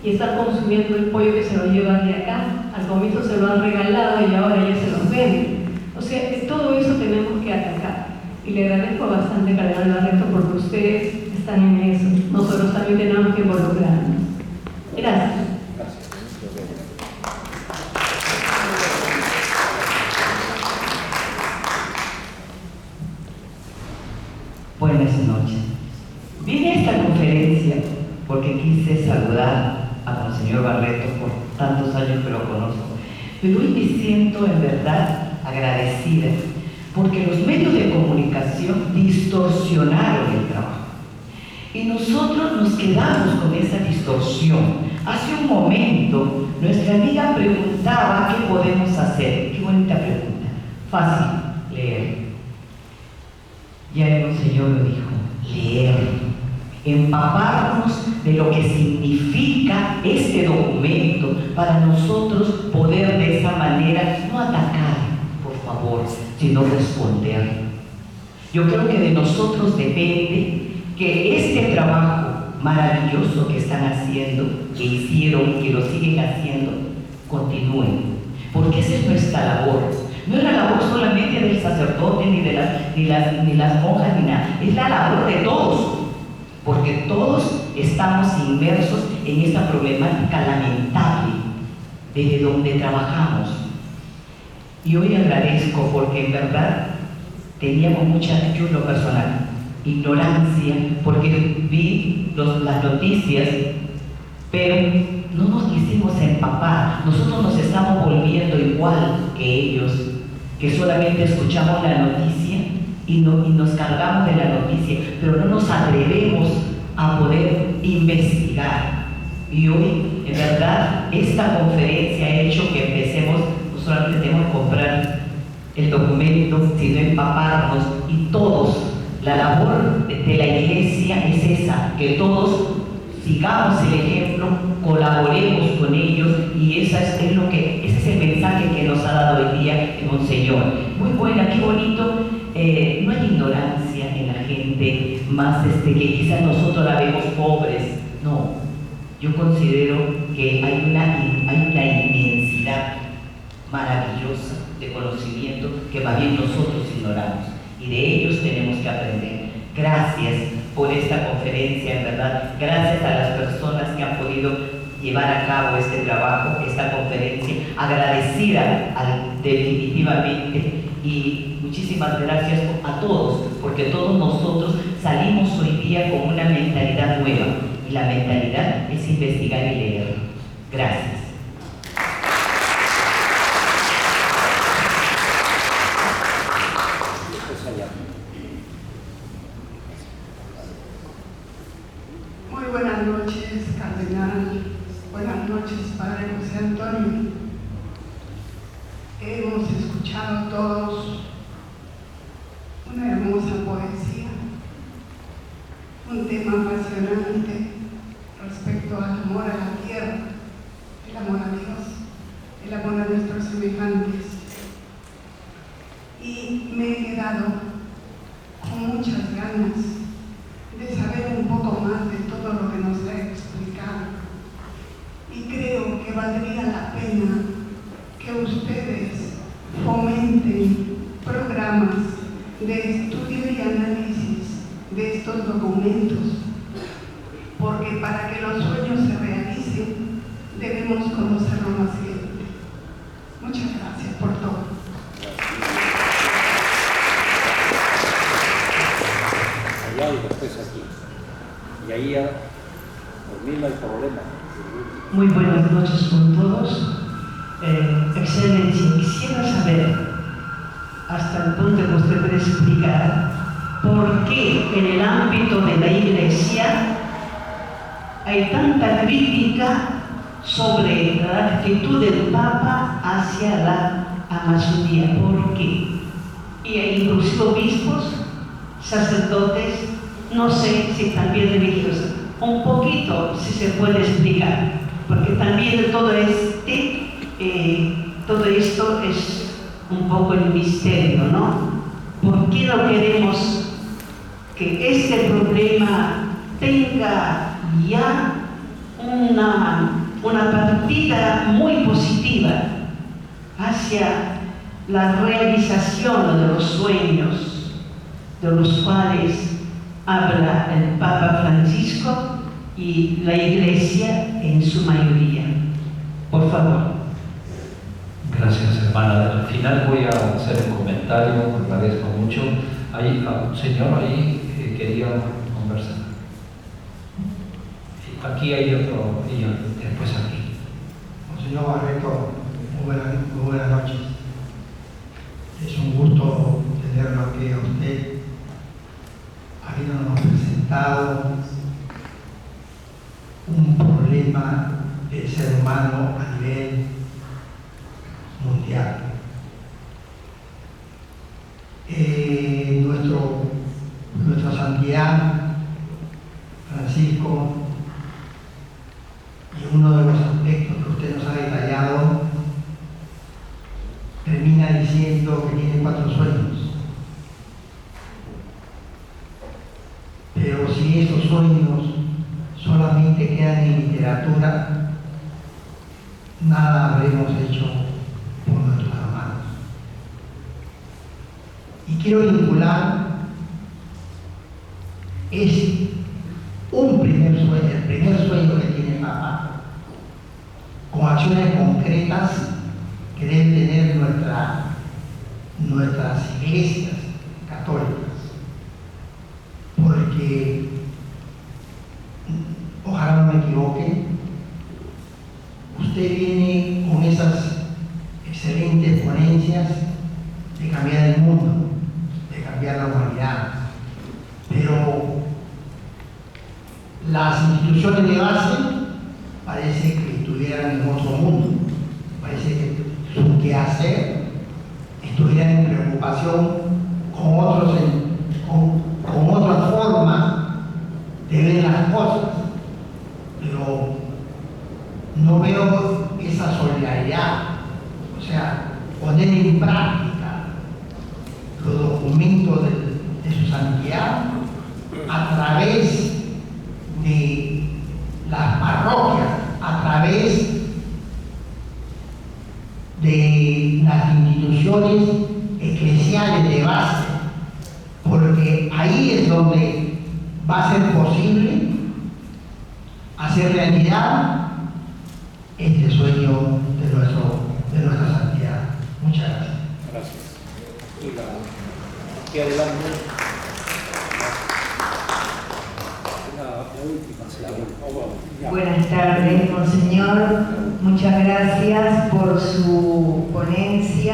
J: y están consumiendo el pollo que se lo llevan de acá. Al comienzo se lo han regalado y ahora ya se los venden. O sea, todo eso tenemos que atacar. Y le agradezco bastante, Cardenal Barreto, porque ustedes están en eso. Nosotros también tenemos que involucrarnos. Gracias.
K: Buenas noches. Vine a esta conferencia porque quise saludar a Monseñor Barreto por tantos años que lo conozco, pero hoy me siento en verdad agradecida porque los medios de comunicación distorsionaron el trabajo y nosotros nos quedamos con esa distorsión. Hace un momento nuestra amiga preguntaba qué podemos hacer. Qué bonita pregunta. Fácil, leer. Ya el Monseñor lo dijo, leer, empaparnos de lo que significa este documento para nosotros poder de esa manera no atacar, por favor, sino responder. Yo creo que de nosotros depende que este trabajo maravilloso que están haciendo, que hicieron y que lo siguen haciendo, continúe, porque esa es nuestra labor. No es la labor solamente del sacerdote, ni las monjas, ni nada. Es la labor de todos, porque todos estamos inmersos en esta problemática lamentable desde donde trabajamos. Y hoy agradezco porque en verdad teníamos mucha, yo en lo personal, ignorancia, porque vi las noticias, pero no nos quisimos empapar. Nosotros nos estamos volviendo igual que ellos, que solamente escuchamos la noticia y nos cargamos de la noticia, pero no nos atrevemos a poder investigar. Y hoy, en verdad, esta conferencia ha hecho que empecemos, no solamente tenemos que comprar el documento, sino empaparnos, y todos, la labor de la Iglesia es esa, que todos sigamos el ejemplo, colaboremos con ellos, y ese es el mensaje que nos ha dado hoy día el Monseñor. Muy buena, qué bonito. No hay ignorancia en la gente, más que quizás nosotros la vemos pobres. No, yo considero que hay una inmensidad maravillosa de conocimiento que más bien nosotros ignoramos, y de ellos tenemos que aprender. Gracias por esta conferencia, en verdad. Gracias a las personas que han podido llevar a cabo este trabajo, esta conferencia. Agradecida definitivamente, y muchísimas gracias a todos, porque todos nosotros salimos hoy día con una mentalidad nueva, y la mentalidad es investigar y leer. Gracias.
L: Muy buenas noches, cardenal. Buenas noches, Padre José Antonio. Hemos escuchado todos una hermosa poesía, un tema apasionante respecto al amor a la tierra, el amor a Dios, el amor a nuestros semejantes. Y me he quedado con muchas ganas de saber un poco más de todo lo que nos ha explicado. Y creo que valdría la pena que ustedes fomenten programas de estudio y análisis de estos documentos, porque para que los sueños se realicen debemos conocerlo más bien. Muchas gracias por todo.
H: Allá y después aquí. Y ahí ya, por mí no hay problema.
M: Muy buenas noches con todos. Excelencia, quisiera saber hasta el punto que usted puede explicar por qué en el ámbito de la Iglesia hay tanta crítica sobre la actitud del Papa hacia la Amazonía. ¿Por qué? Y hay inclusive obispos, sacerdotes, no sé si también religiosos. Un poquito, si se puede explicar, porque también todo esto es un poco el misterio, ¿no? ¿Por qué no queremos que este problema tenga ya una partida muy positiva hacia la realización de los sueños de los cuales habla el Papa Francisco y la Iglesia en su mayoría? Por favor.
A: Gracias, hermana. Al final voy a hacer un comentario, me agradezco mucho. Hay un señor ahí que quería conversar. Aquí hay otro, y después aquí.
N: Señor Barreto, muy buenas noches. Es un gusto tenerlo aquí a usted, habiéndonos presentado un problema del ser humano a nivel mundial. Nuestra santidad Francisco, y uno de los aspectos que usted nos ha detallado, termina diciendo que tiene 4 sueños. Pero si esos sueños solamente quedan en literatura, nada habremos hecho por nuestros hermanos. Y quiero vincular, es un primer sueño, el primer sueño que tiene Papa, con acciones concretas que deben tener nuestras iglesias católicas. Porque, ojalá no me equivoque, usted viene con esas excelentes ponencias de cambiar el mundo, de cambiar la humanidad, pero las instituciones de base parece que estuvieran en otro mundo, parece que su quehacer estuviera en preocupación con otras formas de ver las cosas, pero no veo esa solidaridad, o sea, poner en práctica los documentos de su santidad a través de las parroquias, a través de las instituciones eclesiales de base, porque ahí es donde va a ser posible hacer realidad este sueño de nuestra santidad. Muchas gracias.
H: Gracias. Y aquí adelante.
C: Monseñor, muchas gracias por su ponencia.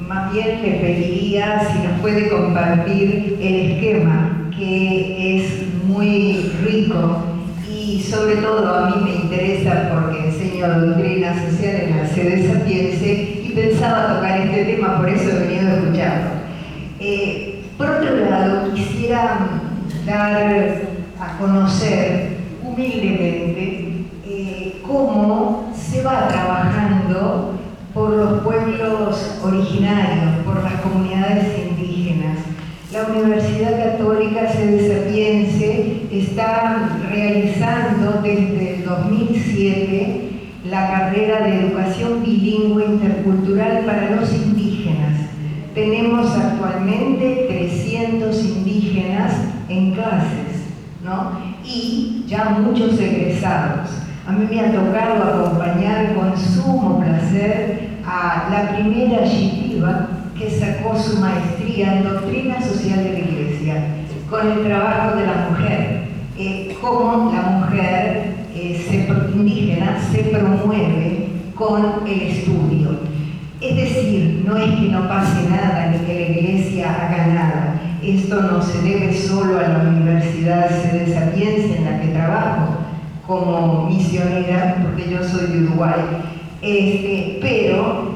C: Más bien le pediría si nos puede compartir el esquema, que es muy rico y sobre todo a mí me interesa porque enseño doctrina social en la sede Sapiense y pensaba tocar este tema, por eso he venido a escucharlo. Por otro lado, quisiera dar a conocer humildemente cómo se va trabajando por los pueblos originarios, por las comunidades indígenas. La Universidad Católica Sede Sapiense está realizando desde el 2007 la carrera de Educación Bilingüe Intercultural para los indígenas. Tenemos actualmente 300 indígenas en clases, ¿no? Y ya muchos egresados. A mí me ha tocado acompañar con sumo placer a la primera Shipiba que sacó su maestría en Doctrina Social de la Iglesia, con el trabajo de la mujer, cómo la mujer indígena se promueve con el estudio. Es decir, no es que no pase nada ni que la Iglesia haga nada. Esto no se debe solo a la Universidad Sede Sapiense en la que trabajo como misionera, porque yo soy de Uruguay, pero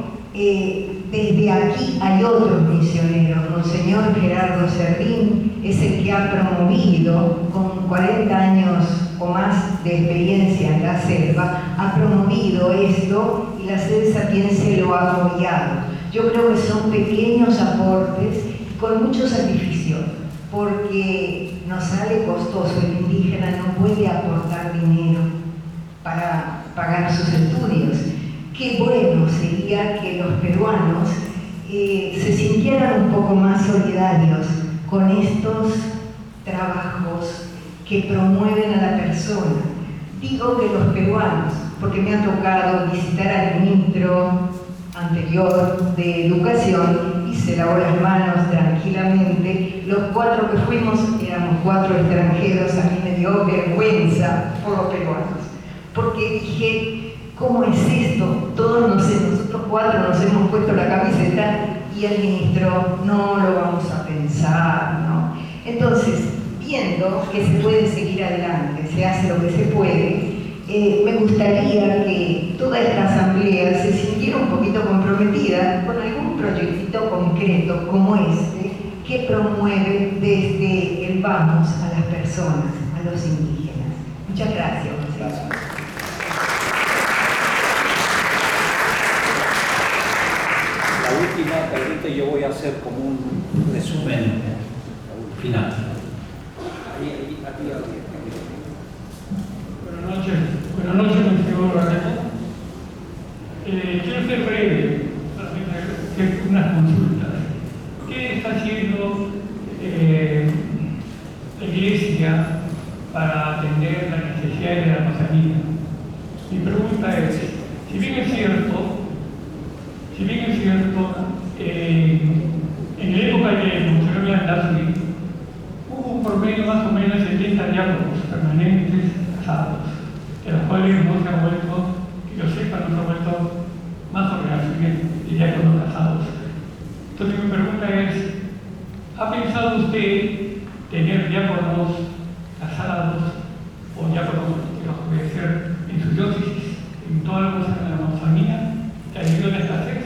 C: desde aquí hay otros misioneros. Monseñor Gerardo Serrín es el que ha promovido, con 40 años o más de experiencia en la selva, ha promovido esto y la Sede Sapiense lo ha apoyado. Yo creo que son pequeños aportes con mucho sacrificio, porque nos sale costoso. El indígena no puede aportar dinero para pagar sus estudios. Qué bueno sería que los peruanos se sintieran un poco más solidarios con estos trabajos que promueven a la persona. Digo que los peruanos, porque me ha tocado visitar al ministro anterior de Educación y se lavó las manos tranquilamente. Los 4 que fuimos éramos 4 extranjeros. A mí me dio vergüenza por los peruanos, porque dije, ¿cómo es esto? Nosotros 4 nos hemos puesto la camiseta y el ministro no lo vamos a pensar, ¿no? Entonces, viendo que se puede seguir adelante, se hace lo que se puede, me gustaría que toda esta asamblea se sintiera un poquito comprometida con algún proyectito concreto como este, que promueve desde el vamos a las personas, a los indígenas. Muchas gracias.
A: La última pregunta yo voy a hacer como un resumen final.
O: Buenas noches, señor Barreto. Quiero ser breve, hacer unas consultas. ¿Qué está haciendo la Iglesia para atender las necesidades de la Amazonía? Mi pregunta es, si bien es cierto, en la época de Monseñor Landazuri hubo un promedio más o menos de 70 diálogos permanentes casados, de los cuales no se han vuelto, que yo sepa, no se han vuelto más o menos de diálogos casados. Entonces mi pregunta es, ¿ha pensado usted tener diáconos casados o diáconos que puede ser en su diócesis, en toda la cosa de la Amazonía, que ayuda a la escasez?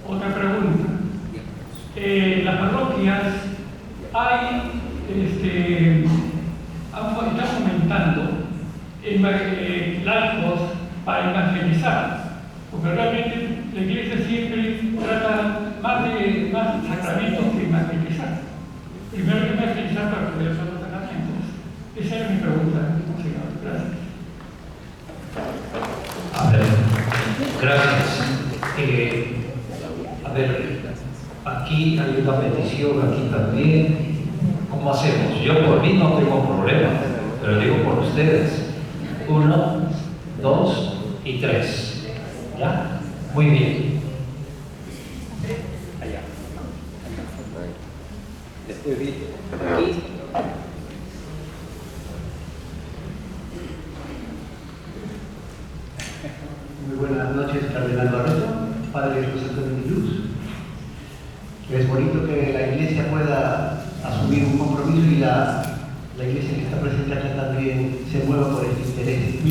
O: Otra pregunta. Las parroquias están fomentando laicos para evangelizar, porque realmente la Iglesia siempre trata más sacramentos que evangelizar. Primero que evangelizar para poder hacer los sacramentos. Esa es mi pregunta, señor. Gracias.
A: A ver, gracias. A ver, aquí hay una petición, aquí también. ¿Cómo hacemos? Yo por mí no tengo problema, pero digo por ustedes. 1, 2 y 3. ¿Ya? Muy bien. Allá. Después vi aquí.
P: Buenas noches, Cardenal Barreto, Padre José Antonio de Luz. Es bonito que la Iglesia pueda asumir un compromiso y la Iglesia que está presente acá también se mueva por este interés.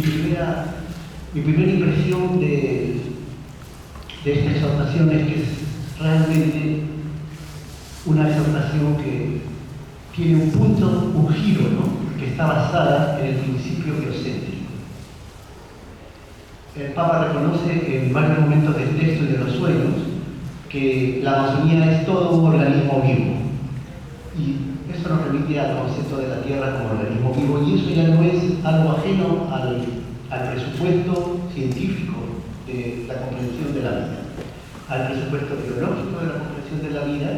P: Mi primera impresión de esta exhortación es que es realmente una exhortación que tiene un punto, un giro, ¿no? Que está basada en el principio biocéntrico. El Papa reconoce en varios momentos del texto y de los sueños que la Amazonía es todo un organismo vivo. Y eso nos remite al concepto de la Tierra como organismo vivo, y eso ya no es algo ajeno al presupuesto científico de la comprensión de la vida, al presupuesto biológico de la comprensión de la vida.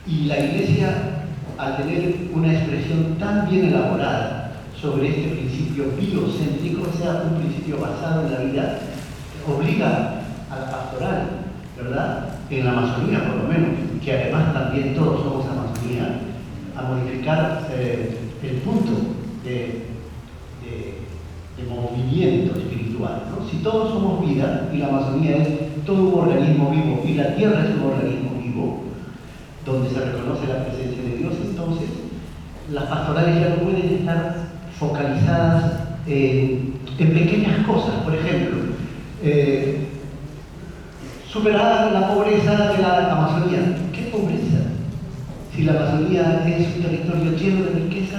P: Y la Iglesia, al tener una expresión tan bien elaborada sobre este principio biocéntrico, o sea, un principio basado en la vida, obliga a la pastoral, ¿verdad?, en la Amazonía por lo menos, que además también todos somos Amazonía, a modificar el punto de movimiento espiritual, ¿no? Si todos somos vida y la Amazonía es todo un organismo vivo y la Tierra es un organismo vivo, donde se reconoce la presencia de Dios, entonces las pastorales ya no pueden estar focalizadas en pequeñas cosas. Por ejemplo, superar la pobreza de la Amazonía. ¿Qué pobreza? Si la Amazonía es un territorio lleno de riqueza,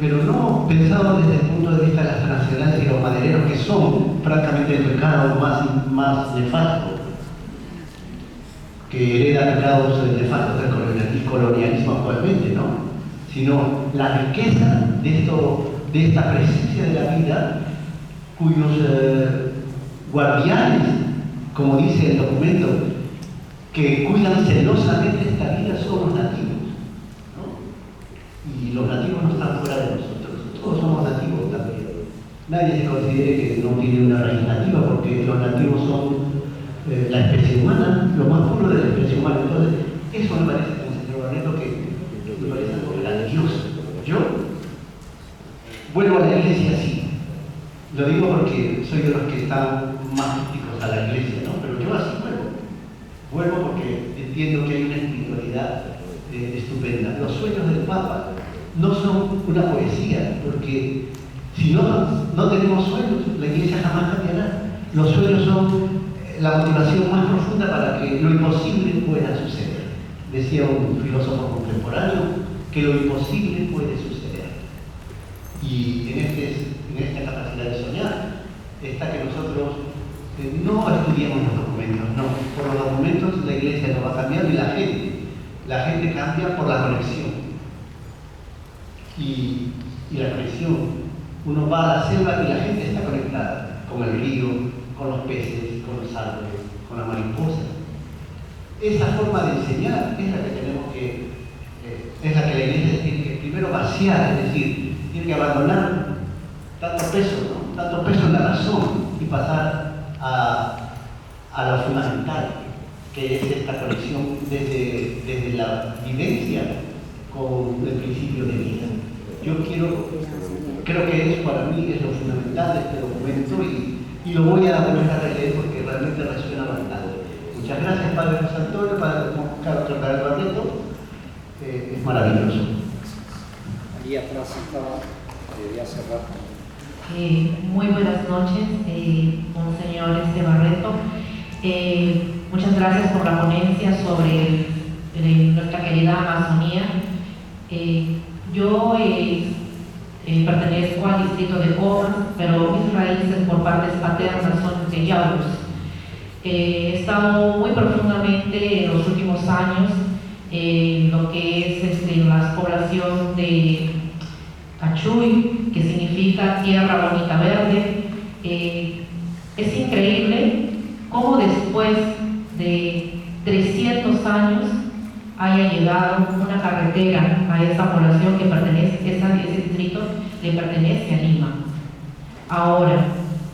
P: pero no pensado desde el punto de vista de las transnacionales y los madereros, que son francamente el pecado más nefasto, que hereda pecados nefastos del colonialismo actualmente, ¿no? Sino la riqueza de esta presencia de la vida, cuyos guardianes, como dice el documento, que cuidan celosamente esta vida son los nativos, ¿no? Y los nativos no están fuera de nosotros, todos somos nativos también. Nadie se considere que no tiene una raíz nativa, porque los nativos son la especie humana, lo más puro de la especie humana. Entonces, eso me parece, señor Barreto, que me parece algo grandioso. Yo vuelvo a la Iglesia, sí. Lo digo porque soy de los que están más críticos a la Iglesia, ¿no? Pero yo así vuelvo. Vuelvo porque entiendo que hay una espiritualidad estupenda. Los sueños del Papa no son una poesía, porque si no tenemos sueños, la Iglesia jamás cambiará. Los sueños son la motivación más profunda para que lo imposible pueda suceder. Decía un filósofo contemporáneo que lo imposible puede suceder. Y en esta capacidad de soñar está que nosotros no estudiamos los documentos, no. Por los documentos la Iglesia no va cambiando y la gente cambia por la conexión. Y la conexión, uno va a la selva y la gente está conectada con el río, con los peces, con los árboles, con la mariposa. Esa forma de enseñar es la que tenemos que, es la que la Iglesia tiene que primero vaciar, es decir, tiene que abandonar tanto peso, ¿no? Tanto peso en la razón y pasar a lo fundamental, que es esta conexión desde la vivencia con el principio de vida. Yo creo que eso para mí es lo fundamental de este documento y lo voy a volver a releer porque realmente resuena bastante. Muchas gracias, Padre José Antonio, Padre Cardenal Barreto. Es maravilloso.
H: Ahí atrás estaba desde hace rato.
Q: Muy buenas noches, Monseñor Barreto. Muchas gracias por la ponencia sobre nuestra querida Amazonía. Yo pertenezco al distrito de Comas, pero mis raíces por partes paternas son de Yauyos. He estado muy profundamente en los últimos años en lo que es la población de Cachuy, que significa tierra bonita verde. Es increíble cómo después de 300 años haya llegado una carretera a esa población que pertenece, ese distrito le pertenece a Lima. Ahora,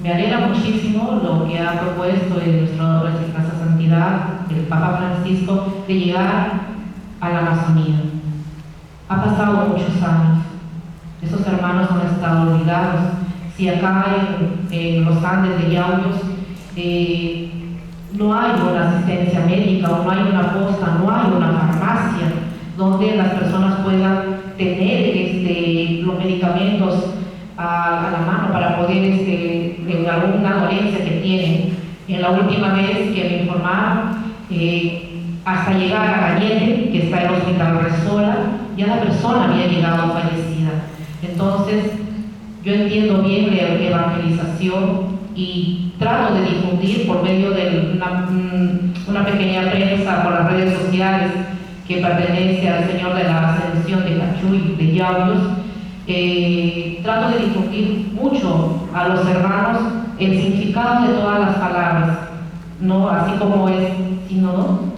Q: me alegra muchísimo lo que ha propuesto nuestra santidad, el Papa Francisco, de llegar a la Amazonía. Ha pasado muchos años. Esos hermanos no han estado olvidados. Si acá en los Andes de Yauyos no hay una asistencia médica, o no hay una posta, no hay una farmacia donde las personas puedan tener los medicamentos a la mano para poder, de alguna dolencia que tienen. En la última vez que me informaron, hasta llegar a Gallete, que está en el hospital Resola, ya la persona había llegado fallecida. Entonces, yo entiendo bien la evangelización y trato de difundir por medio de una pequeña prensa por las redes sociales que pertenece al Señor de la Ascensión de Cachuy, de Yauyos. Trato de difundir mucho a los hermanos el significado de todas las palabras, ¿no? Así como es sínodo,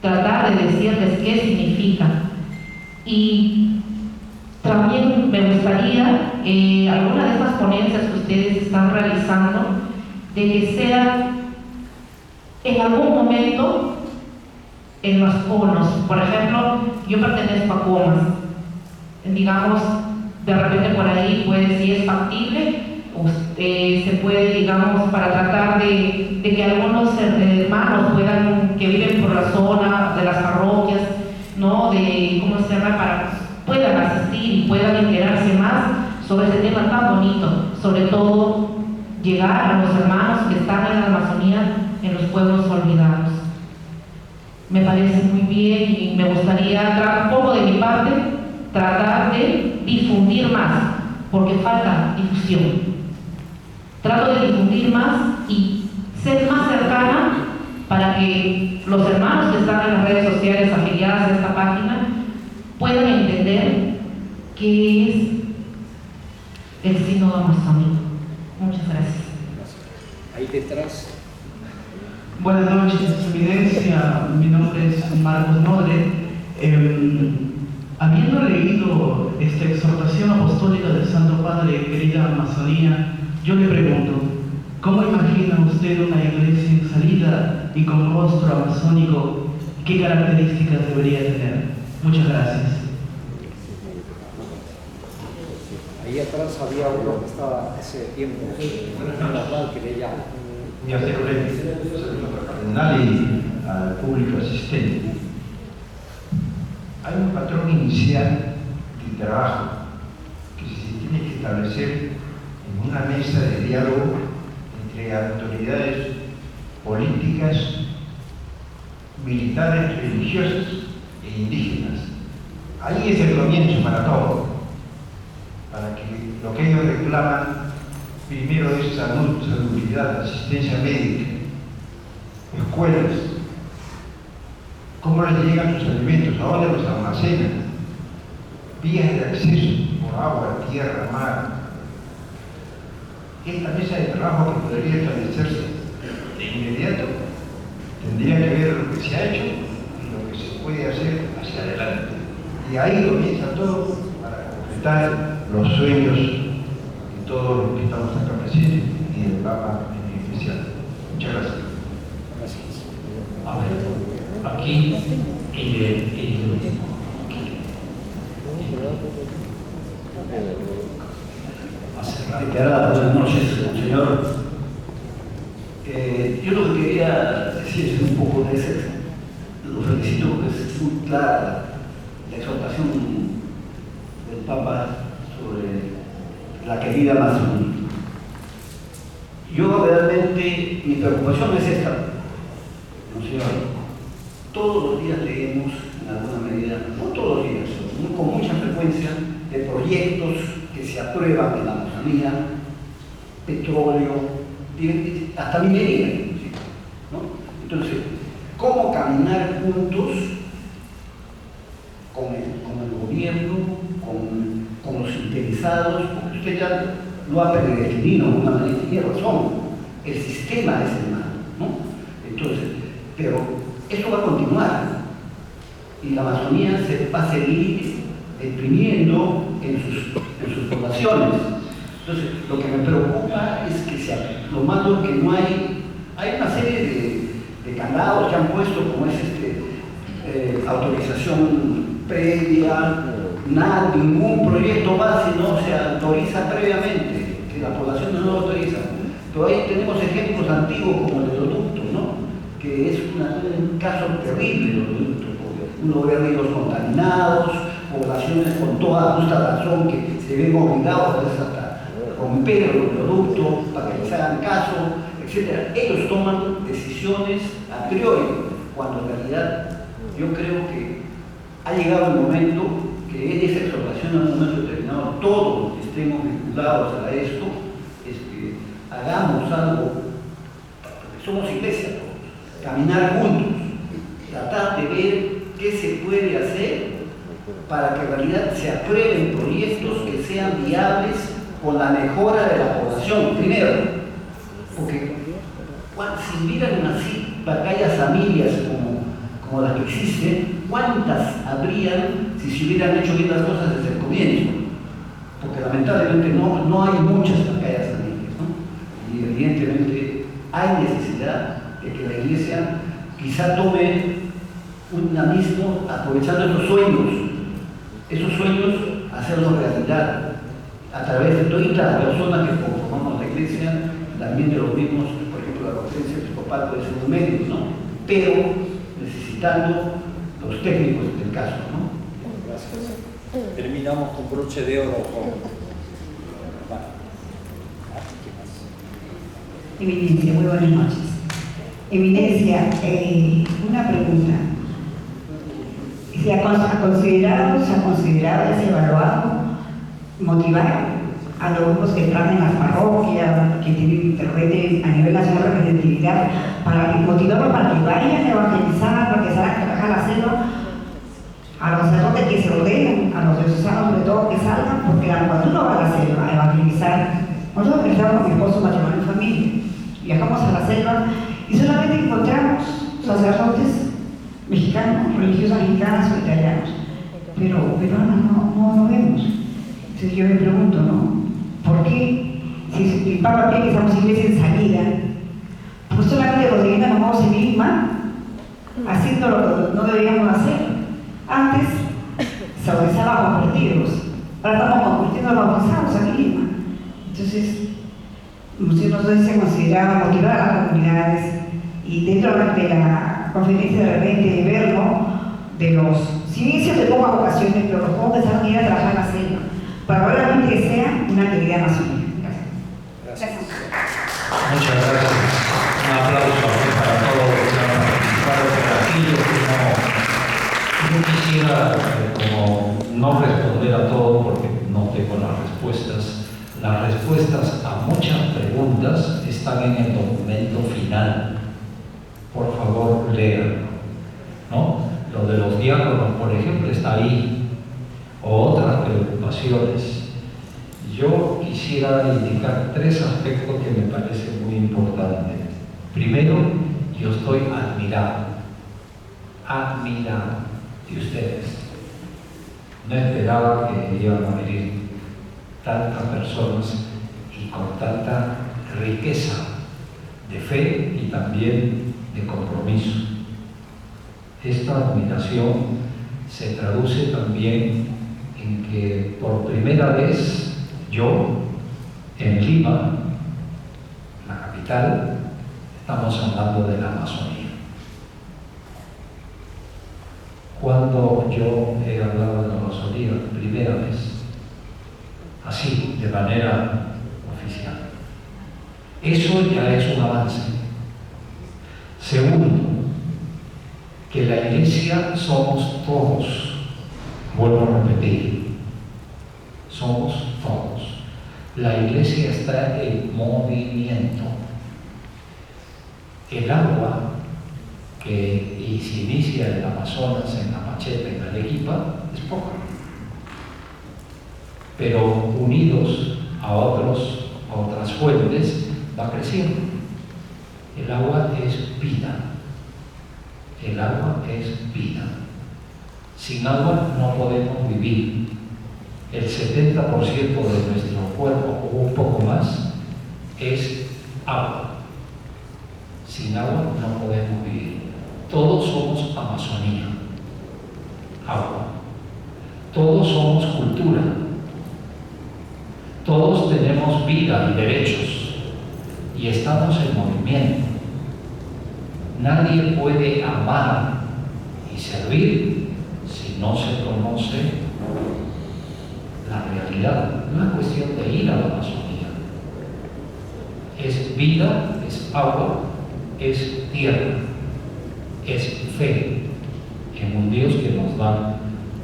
Q: tratar de decirles qué significa. Y también me gustaría, alguna de estas ponencias que ustedes están realizando, de que sea en algún momento en los conos. Por ejemplo, yo pertenezco a Comas, digamos, de repente por ahí puede, si es factible, se puede, digamos, para tratar de que algunos hermanos puedan, que viven por la zona de las parroquias, ¿no? ¿Cómo se llama? Puedan asistir y puedan enterarse más sobre ese tema tan bonito, sobre todo llegar a los hermanos que están en la Amazonía, en los pueblos olvidados. Me parece muy bien y me gustaría, un poco de mi parte, tratar de difundir más, porque falta difusión. Trato de difundir más y ser más cercana para que los hermanos que están en las redes sociales afiliadas a esta página puedan entender qué es el sínodo amazónico. Muchas gracias.
H: Ahí detrás.
R: Buenas noches, Su Eminencia. Mi nombre es Marcos Nodre. Habiendo leído esta exhortación apostólica del Santo Padre, querida Amazonía, yo le pregunto, ¿cómo imagina usted una iglesia en salida y con rostro amazónico? ¿Qué características debería tener? Muchas gracias.
H: Ahí atrás había uno que estaba ese tiempo, que leía.
S: Mi saludo al cardenal y al público asistente. Hay un patrón inicial de trabajo que se tiene que establecer en una mesa de diálogo entre autoridades políticas, militares, religiosas e indígenas. Ahí es el comienzo para todo, para que lo que ellos reclaman primero es salud, salubridad, asistencia médica, escuelas, cómo les llegan sus alimentos, a dónde los almacenan, vías de acceso por agua, tierra, mar. Esta mesa de trabajo que podría establecerse de inmediato tendría que ver lo que se ha hecho y lo que se puede hacer hacia adelante. Y ahí comienza todo para completar los sueños de todos los que estamos acá presentes y del Papa en especial. Muchas gracias.
T: A ver, aquí
P: buenas noches, señor. Yo lo que quería decir es un poco de ese, lo felicito porque es muy clara la exhortación del Papa sobre la querida Amazonía. Yo realmente, mi preocupación es esta, ¿no, señor? Todos los días leemos, en alguna medida, no todos los días, con mucha frecuencia, de proyectos que se aprueban en la Amazonía, petróleo, hasta minería, ¿no? Entonces, ¿cómo caminar juntos con el gobierno, con los interesados? Porque usted ya lo ha predefinido de una manera, tiene razón, el sistema es el malo, ¿no? Entonces, pero esto va a continuar y la Amazonía se va a seguir deprimiendo en sus poblaciones. Entonces, lo que me preocupa es que lo malo es que no hay una serie de candados que han puesto, como es autorización previa, ningún proyecto va si no se autoriza previamente, que la población no lo autoriza.
N: Pero ahí tenemos ejemplos antiguos como el oleoducto, ¿no? Que es un caso terrible el oleoducto, porque uno ve ríos contaminados, poblaciones con toda justa razón que se ven obligados a veces hasta romper el oleoducto para que les hagan caso, etc. Ellos toman decisiones a priori, cuando en realidad yo creo que ha llegado el momento que esa explotación en un momento determinado, todos los que estemos vinculados a esto, hagamos algo, porque somos iglesia, caminar juntos, tratar de ver qué se puede hacer para que en realidad se aprueben proyectos que sean viables con la mejora de la población, primero, porque si hubieran así aquellas familias como las que existen, ¿cuántas habrían si se hubieran hecho bien las cosas desde el comienzo? Porque lamentablemente no hay muchas aquellas familias, ¿no? Y evidentemente hay necesidad de que la Iglesia quizá tome un dinamismo aprovechando esos sueños, hacerlos realidad a través de todas las personas que conformamos la Iglesia, también de los mismos, por ejemplo, la conferencia episcopal puede ser un medio, ¿no? Pero necesitando los técnicos del caso, ¿no?
H: Gracias. Terminamos con broche de oro con...
U: Eminencia, muy buenas noches. Eminencia, una pregunta. ¿Se ha considerado, es evaluado, motivar a los grupos que trabajan en las parroquias, que tienen internet a nivel nacional de representatividad, para motivarlos para que vayan a evangelizar, para que salgan a trabajar la selva, a los sacerdotes que se ordenen, a los diocesanos sobre todo que salgan, porque cuando uno va a la selva a evangelizar, nosotros evangelizamos con mi esposo, matrimonio y familia, viajamos a la selva y solamente encontramos sacerdotes mexicanos, religiosas mexicanas o italianos, pero peruanos no vemos. Entonces yo me pregunto, ¿no? ¿Por qué? Si el Papa pide que seamos iglesia en salida, pues solamente los de nos vamos en Lima haciendo lo que no deberíamos hacer. Antes se bautizaban convertidos, ahora estamos convirtiendo a los bautizados aquí en Lima. Entonces, nosotros se consideraba motivar a las comunidades y dentro de la conferencia de repente verlo de los inicios de pocas ocasiones, pero los podemos empezar a ir a trabajar en la selva para realmente que sea una actividad amazónica.
A: Gracias. Muchas gracias. Un aplauso para todos los que han participado, pero aquí yo quisiera, como no responder a todo porque no tengo las respuestas. Las respuestas a muchas preguntas están en el documento final. Por favor, léanlo, ¿no? Lo de los diáconos, por ejemplo, está ahí. O otras preocupaciones. Yo quisiera indicar 3 aspectos que me parecen muy importantes. Primero, yo estoy admirado de ustedes. No esperaba que iban a venir tantas personas y con tanta riqueza de fe y también de compromiso. Esta admiración se traduce también en que por primera vez yo, en Lima, la capital, estamos hablando de la Amazonía. Cuando yo he hablado de la Amazonía, primera vez, así, de manera oficial. Eso ya es un avance. Segundo, que la Iglesia somos todos. Vuelvo a repetir, somos todos. La Iglesia está en movimiento. El agua que se inicia en el Amazonas, en la Pacheta, en Arequipa, es poca. Pero unidos a otras fuentes, va creciendo. El agua es vida. El agua es vida. Sin agua no podemos vivir. El 70% de nuestro cuerpo, o un poco más, es agua. Sin agua no podemos vivir. Todos somos Amazonía. Agua. Todos somos cultura. Todos tenemos vida y derechos. y estamos en movimiento. Nadie puede amar y servir si no se conoce la realidad. No es cuestión de ir a la Amazonía. Es vida, es agua, es tierra, es fe en un Dios que nos da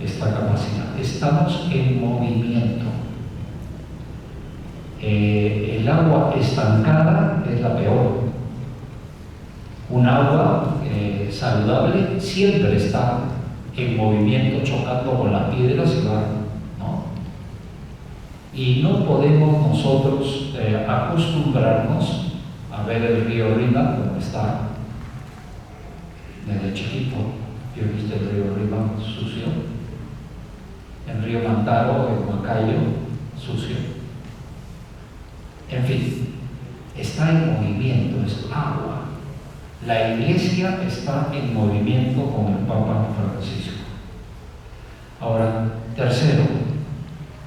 A: esta capacidad. Estamos en movimiento. El agua estancada es la peor. Un agua saludable siempre está en movimiento, chocando con las piedras y va, ¿no? Y no podemos nosotros acostumbrarnos a ver el río Rímac como está desde chiquito. Yo he visto el río Rímac sucio, el río Mantaro, el Huancayo, sucio. En fin, está en movimiento, es agua. La Iglesia está en movimiento con el Papa Francisco. Ahora, tercero,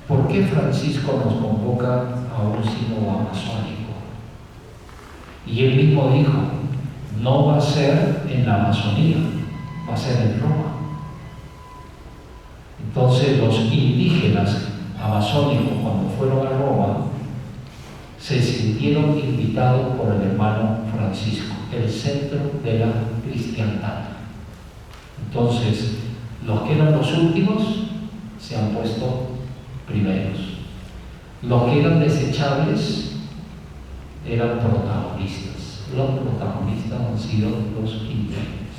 A: ¿por qué Francisco nos convoca a un sínodo amazónico? Y él mismo dijo, no va a ser en la Amazonía, va a ser en Roma. Entonces los indígenas amazónicos, cuando fueron a Roma, se sintieron invitados por el hermano Francisco, el centro de la cristiandad. Entonces, los que eran los últimos se han puesto primeros. Los que eran desechables eran protagonistas. Los protagonistas han sido los indígenas.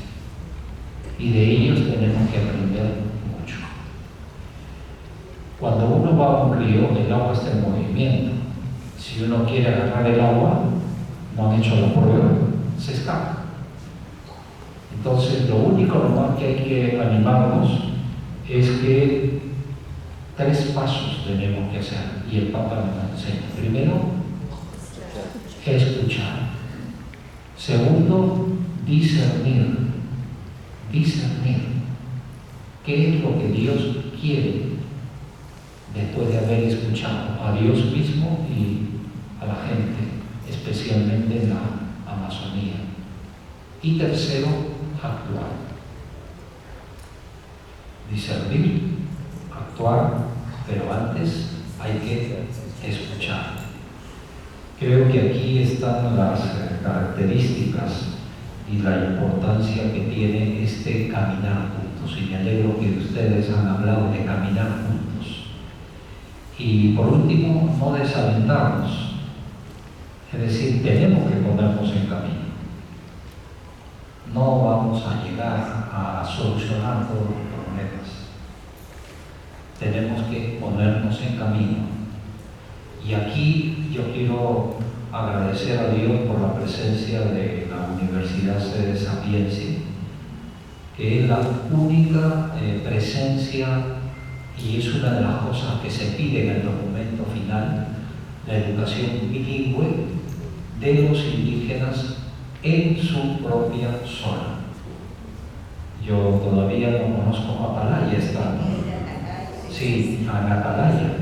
A: Y de ellos tenemos que aprender mucho. Cuando uno va a un río, el agua está en movimiento. Si uno quiere agarrar el agua, no han hecho la prueba, se escapa. Entonces, lo único nomás que hay que animarnos es que 3 pasos tenemos que hacer, y el Papa nos enseña. Primero, escuchar. Segundo, discernir. Discernir. ¿Qué es lo que Dios quiere después de haber escuchado a Dios mismo y a la gente, especialmente en la Amazonía? Y tercero, actuar. Discernir, actuar, pero antes hay que escuchar. Creo que aquí están las características y la importancia que tiene este caminar juntos, y me alegro que ustedes han hablado de caminar juntos. Y por último, no desalentarnos, es decir, tenemos que ponernos en camino. No vamos a llegar a solucionar todos los problemas. Tenemos que ponernos en camino. Y aquí yo quiero agradecer a Dios por la presencia de la Universidad Sede Sapienza, que es la única presencia, y es una de las cosas que se pide en el documento final, la educación bilingüe de los indígenas en su propia zona. Yo todavía no conozco Atalaya, está, sí, Atalaya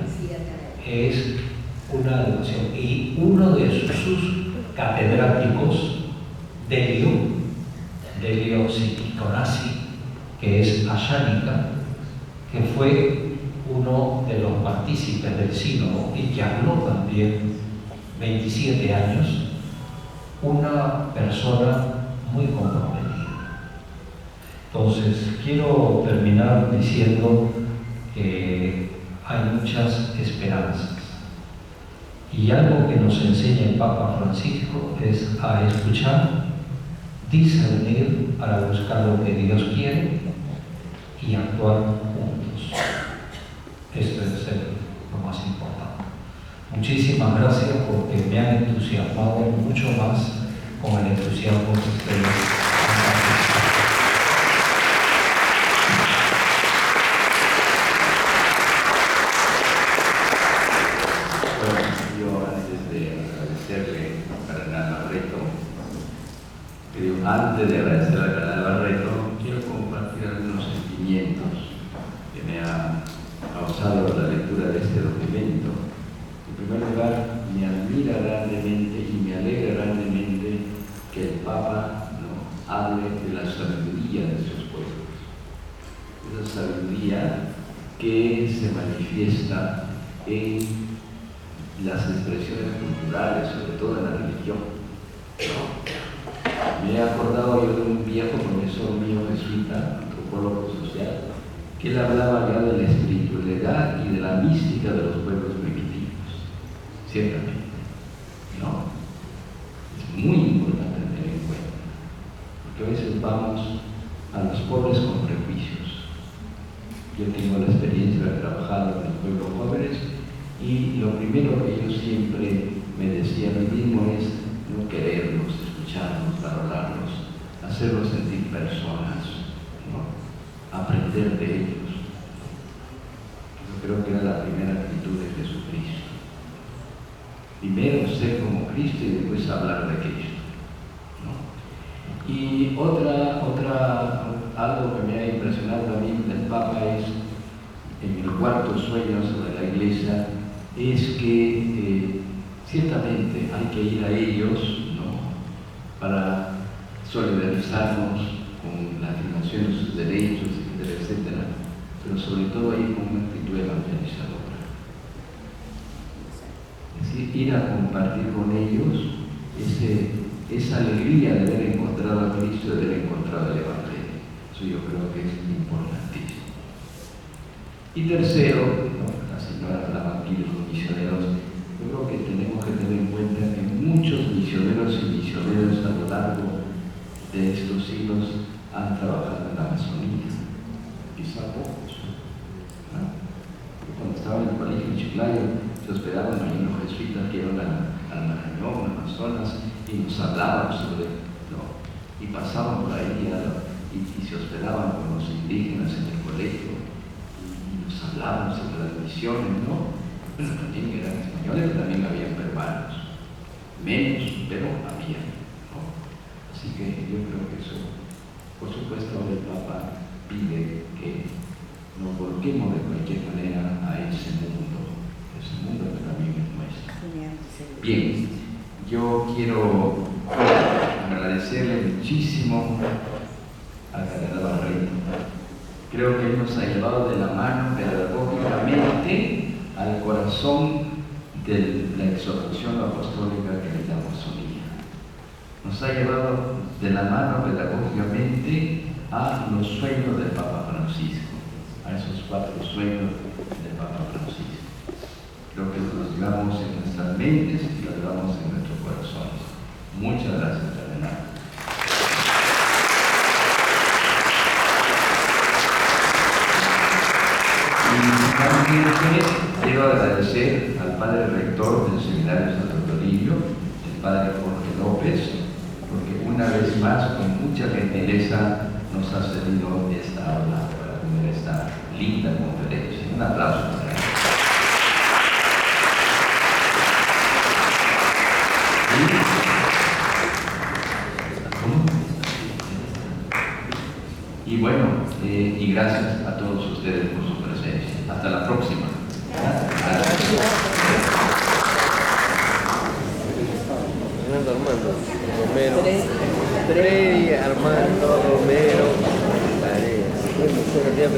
A: es una educación, y uno de sus catedráticos, Delio Siquiconasi, que es ayánica, que fue uno de los partícipes del sínodo y que habló también 27 años, una persona muy comprometida. Entonces, quiero terminar diciendo que hay muchas esperanzas. Y algo que nos enseña el Papa Francisco es a escuchar, discernir para buscar lo que Dios quiere y actuar juntos. Esto es lo más importante. Muchísimas gracias, porque me han entusiasmado mucho más con el entusiasmo que ustedes han participado.
F: Antes de agradecer a Cardenal Barreto, quiero compartir algunos sentimientos que me ha causado la lectura de este documento, En primer lugar, me admira grandemente y me alegra grandemente que el Papa, ¿no?, hable de la sabiduría de sus pueblos. Esa sabiduría que se manifiesta en las expresiones culturales, sobre todo en la religión. Me he acordado yo de un viejo profesor mío jesuita, antropólogo social, que él hablaba ya de la espiritualidad y de la mística de los pueblos primitivos, ciertamente, ¿no? Es muy importante tener en cuenta, porque a veces vamos a los pobres con prejuicios. Yo tengo la experiencia de trabajar con los pueblos jóvenes y lo primero que yo siempre me decía a mí mismo es no quererlos, escucharlos, valorarlos, hacerlos sentir personas, ¿no?, aprender de ellos. Yo creo que era la primera actitud de Jesucristo. Primero ser como Cristo y después hablar de Cristo, ¿no? Y algo que me ha impresionado a mí del Papa es, en el cuarto sueño sobre la Iglesia, es que ciertamente hay que ir a ellos, ¿no?, para solidarizarnos con la afirmación de sus derechos, etcétera, etcétera, pero sobre todo ir con una actitud evangelizadora. Es decir, ir a compartir con ellos esa alegría de haber encontrado a Cristo, de haber encontrado el Evangelio. Eso yo creo que es importantísimo. Y tercero, ¿no?, la señora hablaba aquí de los misioneros. Yo creo que tenemos que tener en cuenta que muchos misioneros y misioneras a lo largo de estos siglos han trabajado en la Amazonía, quizá pocos, ¿no? Yo cuando estaba en el colegio en Chiclayo se hospedaban ahí los jesuitas que iban al Marañón, Amazonas, y nos hablaban sobre, ¿no?, y pasaban por ahí y se hospedaban con los indígenas en el colegio y nos hablaban sobre las misiones, ¿no? Bueno, también eran españoles, pero también habían peruanos, menos, pero había, ¿no? Así que yo creo que eso, por supuesto, ahora el Papa pide que nos volquemos de cualquier manera a ese mundo que también es nuestro. Bien, yo quiero agradecerle muchísimo al cardenal Barreto. Creo que él nos ha llevado de la mano pedagógicamente al corazón de la exhortación apostólica que es la Amazonía. Nos ha llevado de la mano pedagógicamente a los sueños del Papa Francisco, a esos 4 sueños del Papa Francisco. Creo que los llevamos en nuestras mentes y los llevamos en nuestros corazones. Muchas gracias, cardenal. Y quiero agradecer al padre rector del Seminario Santo Toribio, el padre Jorge López, porque una vez más, con mucha gentileza, nos ha cedido esta aula para tener esta linda conferencia. Un aplauso para él. Y bueno, y gracias a todos ustedes por su presencia. Hasta la próxima.
E: Armando Romero, Freddy Armando Romero, buenos días,